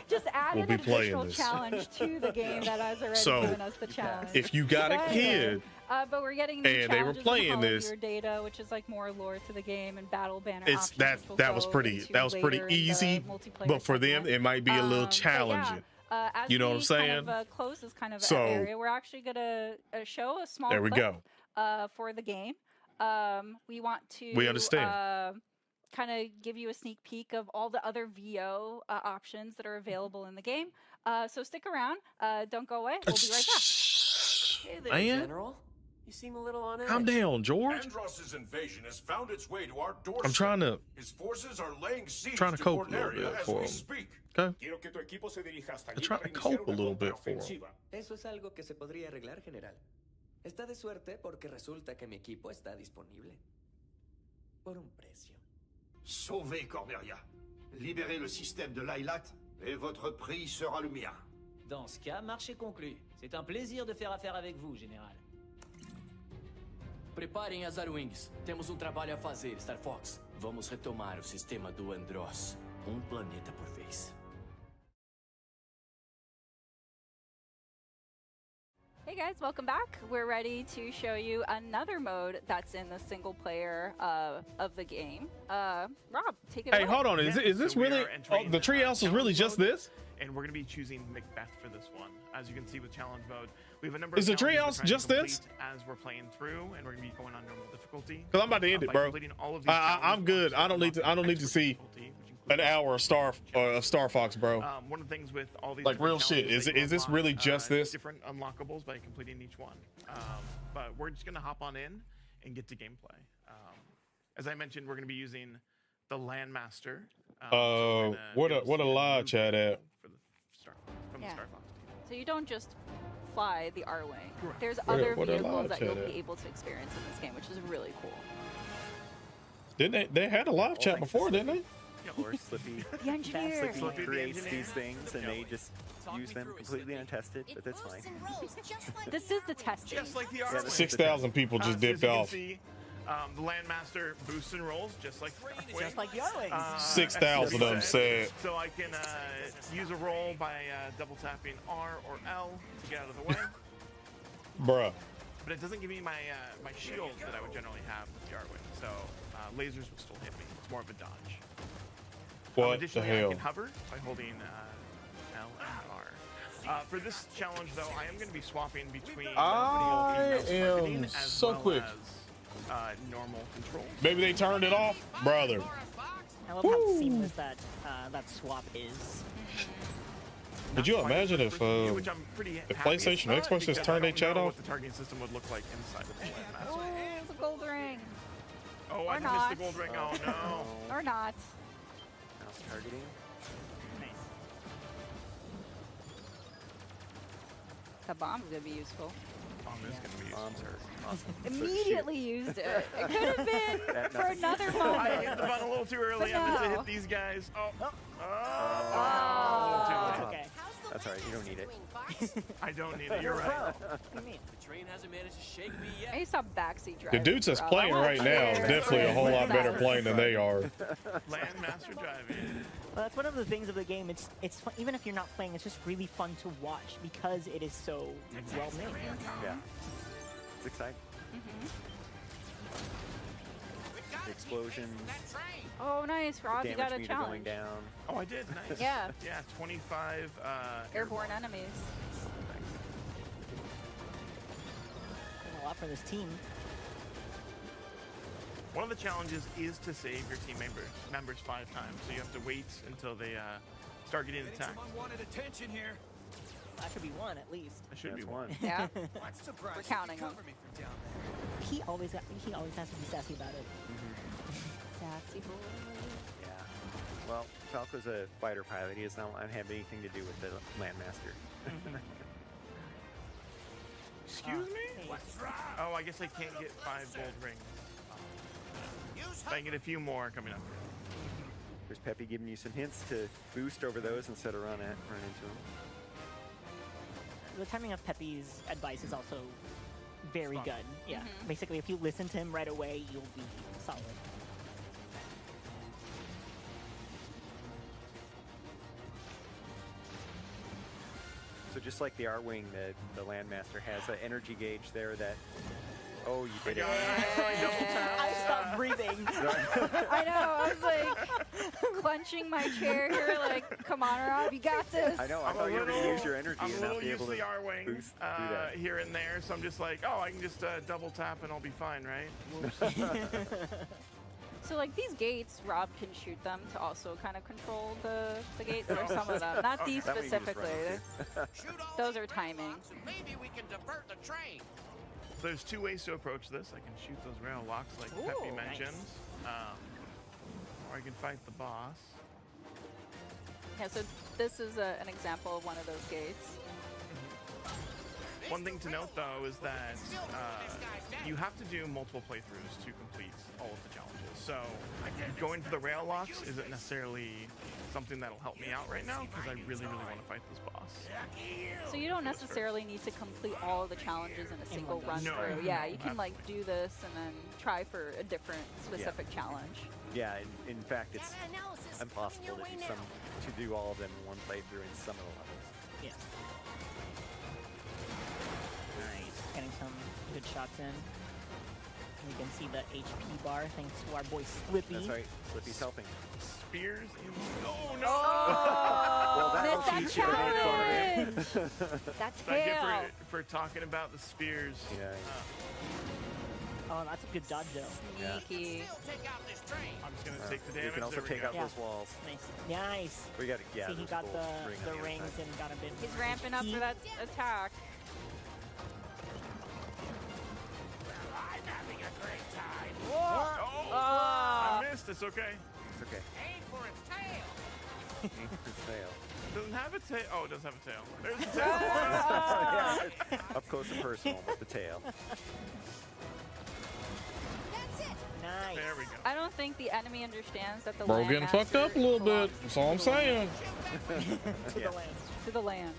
Just add will an be additional playing this. challenge to the game that has already So, given us the challenge. if you got a So kid but we're getting new and they were challenges in playing Hall of this, Your data, which is like more lore to the game, and battle banner it's options, that which we'll that was go pretty into that was pretty later in the easy, multiplayer but for them segment. it might be a little But yeah, challenging. as You know what we I'm saying? Kind of, close this kind of So, area, we're actually gonna show a small There we clip, go. for the game. We want to We understand. kind of give you a sneak peek of all the other VO options that are available in the game. So stick around. Don't go away. We'll be right back. Hey there, Man. General. You seem a little on edge. Calm down, George. Andross's invasion has found its way to our doorstep. I'm trying to His forces are laying siege trying to cope a little Corneria bit as for we him. speak. Okay. Quiero que tu equipo se dirija hasta I'm allí trying para to iniciar cope a una little bit for him. contraofensiva. Eso es algo que se podría arreglar, General. Está de suerte porque resulta que mi equipo está disponible. Por un precio. Sauvez Corneria. Libérez le système de l'Ailat et votre prix sera le mien. Dans ce cas, marché conclu. C'est un plaisir de faire affaire avec vous, Général. Preparem as Arwings. Temos trabalho a fazer, Star Fox. Vamos retomar o sistema do Andross. Planeta por vez. Hey guys, welcome back. We're ready to show you another mode that's in the single player of the game. Rob, take it away. Hey, hold on. Is this So we really? are entering, The Treehouse is really challenge just mode, this? And we're going to be choosing Macbeth for this one. As you can see with challenge mode, we have a number Is of the challenges we're Treehouse trying to just this? complete as we're playing through, and we're going to be going on normal difficulty. Cause I'm about to end By it, bro. completing all of these I'm good. I don't need to see an hour of Star Fox, bro. One of the things with all these Like different real shit. challenges, Is they is this unlock, really just this? different unlockables by completing each one. But we're just gonna hop on in and get to gameplay. As I mentioned, we're gonna be using the Landmaster. What a live chat at? For the Star Fox, from the Star Fox team. So you don't just fly the R-Wing. Correct. There's What a- other what a vehicles live that you'll chat be at. able to experience in this game, which is really cool. Didn't they had a live chat before, didn't they? Or Slippy. The engineer. Slippy creates engineer. these things and they just use them completely untested, but that's fine. This is the testing. Just like the Yeah, R-Wing. this is 6,000 people just So dipped as you can off. see, the Landmaster boosts and rolls just like the R-Wing. Just like the R-Wing. 6,000 of them said. So I can use a roll by double tapping R or L to get out of the way. Bruh. But it doesn't give me my my shield that I would generally have with the R-Wing. So lasers would still hit me. It's more of a dodge. What the Additionally, I hell? can hover by holding L and R. For this challenge, though, I am going to be swapping between I targeting am as so well quick. as normal controls. Maybe they turned it off, brother. I love how seamless that swap is. Could you imagine if Which I'm pretty if happy PlayStation it's or not, Xbox just because I turned their don't chat know off? what the targeting system would look like inside of the Landmaster. Oh, it's a gold ring. Oh, Or I missed not. the gold ring. Oh no. Or not. Mouse targeting. That bomb's gonna be useful. Bomb is going to be useful. Immediately used it. It could have been That for nothing. another I moment. hit the button a little too early. But I meant to no. hit these guys. Oh. Okay. That's alright, you don't need it. I don't need it. You're right. The train hasn't managed to shake me yet. I used to backseat The driving. dudes that's bro. playing I right wanna now is share definitely a whole lot better with playing than they are. Landmaster driving. Well, that's one of the things of the game. It's fun, even if you're not playing, it's just really fun to watch because it is so well made. Yeah. It's exciting. The explosions. Oh, nice, Rob. You got Damage a meter going challenge. down. Oh, I did. Nice. Yeah. Yeah, 25 Airborne enemies. Doing a lot for this team. One of the challenges is to save your team members 5 times. So you have to wait until they start getting attacked. Unwanted attention here. That should be one at least. That should be That's one. Yeah. I'm surprised We're you counting could them. cover me from down there. He always has to be sassy about it. Sassy boy. Yeah. Well, Falco's a fighter pilot. He does not have anything to do with the Landmaster. Excuse me? Oh, I guess I can't get 5 gold rings. I can get a few more coming up. There's Peppy giving you some hints to boost over those instead of run into them. The timing of Peppy's advice is also very good. Yeah. Basically, if you listen to him right away, you'll be solid. So just like the R-Wing, the Landmaster has an energy gauge there that... Oh, you did it. I stopped breathing. I know. I was like clenching my chair here, like, come on, Rob, you got this. I know. I thought you were going to use your energy I'm and a not little be used able to to the R-Wing boost through that. here and there, so I'm just like, oh, I can just double tap and I'll be fine, right? Whoops. So like these gates, Rob can shoot them to also kind of control the gates, or some of them. Not these That way you can just specifically. run Those are timing. Maybe we can divert the train. So there's 2 ways to approach this. I can shoot those rail locks like Peppy mentioned, or I can fight the boss. Yeah, so this is an example of one of those gates. One thing to note, though, is that you have to do multiple playthroughs to complete all of the challenges. So going for the rail locks isn't necessarily something that'll help me out right now, because I really, really want to fight this boss. So you don't necessarily need to complete all of the challenges in a single run through. Yeah, you can like do this and then try for a different specific challenge. Yeah, in fact, it's impossible to do all of them in one playthrough in some of the levels. Yeah. Nice. Getting some good shots in. You can see the HP bar thanks to our boy Slippy. That's right. Slippy's helping. Spears in... Oh, no! Oh, well, missed that challenge! That I get tail! for talking about the spears. Yeah. Oh, that's a good dodge, though. Sneaky. I'm just going to take the damage. You can also take out those walls. Nice. Nice. We got See, he got the rings and got a bit. He's ramping up for that attack. I'm having a great time. Oh, Ah. I missed. It's okay. It's okay. Aim for its tail. Aim for its tail. Doesn't have a tail. Oh, it does have a tail. There's a tail. Yeah, up close and personal with the tail. Nice. There we go. I don't think the enemy understands that the Bro, land getting fucked up a little bit. That's all I'm saying. To the land. To the land.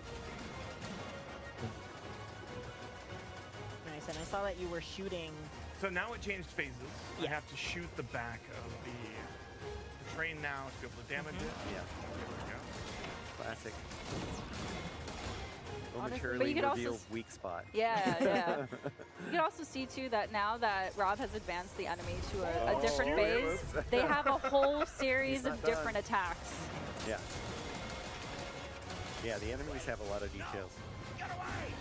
Nice. And I saw that you were shooting. So now it changed phases. I have to shoot the back of the train now to be able to damage it. Yeah. There we go. Classic. Honestly, but Momentarily you could also reveal weak spot. Yeah, yeah. You can also see too that now that Rob has advanced the enemy to a different phase, they have a whole series of different attacks. Yeah. Yeah, the enemies have a lot of details. Get away!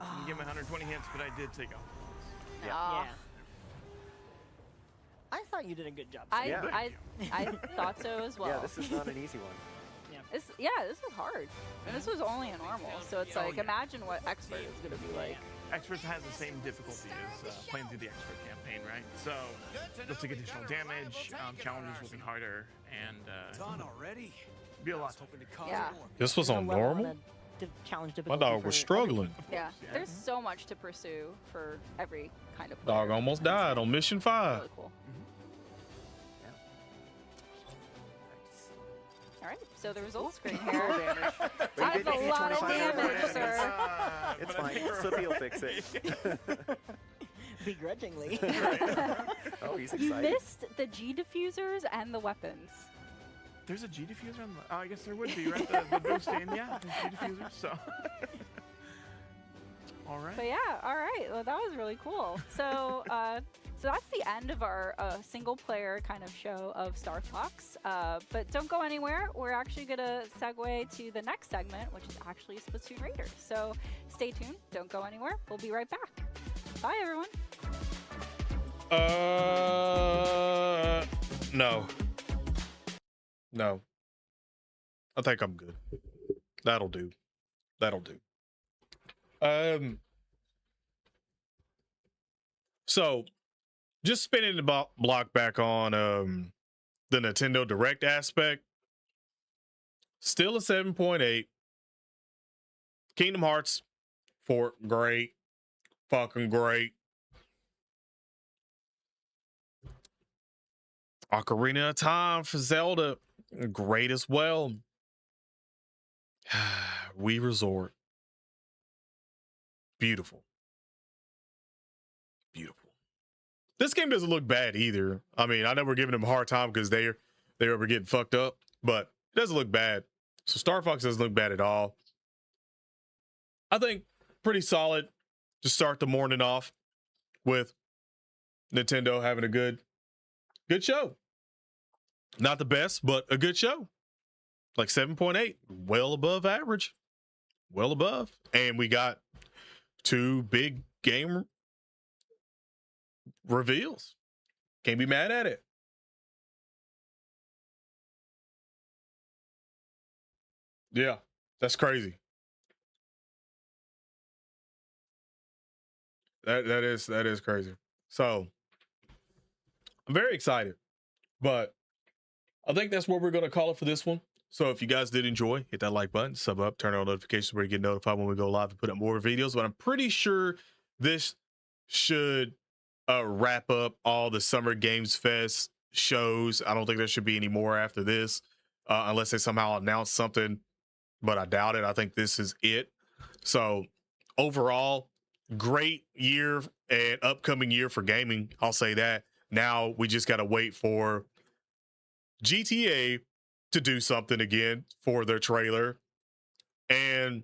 You can give me 120 hits, but I did take off. Yeah. I thought you did a good job. I thought so as well. Yeah, this is not an easy one. This is hard. And this was only a normal, so it's like, imagine what Expert is going to be like. Experts has the same difficulty as playing through the Expert campaign, right? So they'll take additional damage, challenges will be harder, and Done already? Be a lot. Yeah. This was on normal? Challenge My dog was struggling. Yeah, there's so much to pursue for every kind of player. Dog almost died on mission 5. Really cool. All right, so the results screen here. That is a lot of damage, sir. It's fine. Slippy will fix it. Begrudgingly. Oh, he's You excited. missed the G diffusers and the weapons. There's a G diffuser on the... Oh, I guess there would be, right? The boost in, yeah. There's G diffusers, so... All right. But yeah, all right. Well, that was really cool. So, so that's the end of our single-player kind of show of Star Fox. But don't go anywhere. We're actually going to segue to the next segment, which is actually Splatoon Raiders. So stay tuned. Don't go anywhere. We'll be right back. Bye, everyone. No. No. I think I'm good. That'll do. That'll do. So just spinning the block back on the Nintendo Direct aspect, still a 7.8. Kingdom Hearts 4, great. Fucking great. Ocarina of Time for Zelda, great as well. Wii Resort, beautiful. Beautiful. This game doesn't look bad either. I mean, I know we're giving them a hard time because they're over getting fucked up, but it doesn't look bad. So Star Fox doesn't look bad at all. I think pretty solid to start the morning off with Nintendo having a good show. Not the best, but a good show. Like 7.8, well above average. Well above. And we got 2 big game reveals. Can't be mad at it. Yeah, that's crazy. That is crazy. So I'm very excited, but I think that's what we're going to call it for this one. So if you guys did enjoy, hit that like button, sub up, turn on notifications where you get notified when we go live and put up more videos. But I'm pretty sure this should wrap up all the Summer Games Fest shows. I don't think there should be any more after this, unless they somehow announce something, but I doubt it. I think this is it. So overall, great year and upcoming year for gaming. I'll say that. Now we just got to wait for GTA to do something again for their trailer. And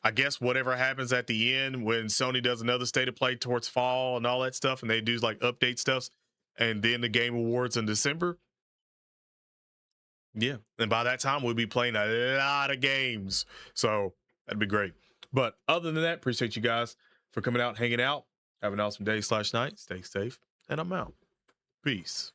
I guess whatever happens at the end when Sony does another state of play towards fall and all that stuff, and they do like update stuff, and then the Game Awards in December. Yeah. And by that time, we'll be playing a lot of games. So that'd be great. But other than that, appreciate you guys for coming out, hanging out. Have an awesome day /night. Stay safe. And I'm out. Peace.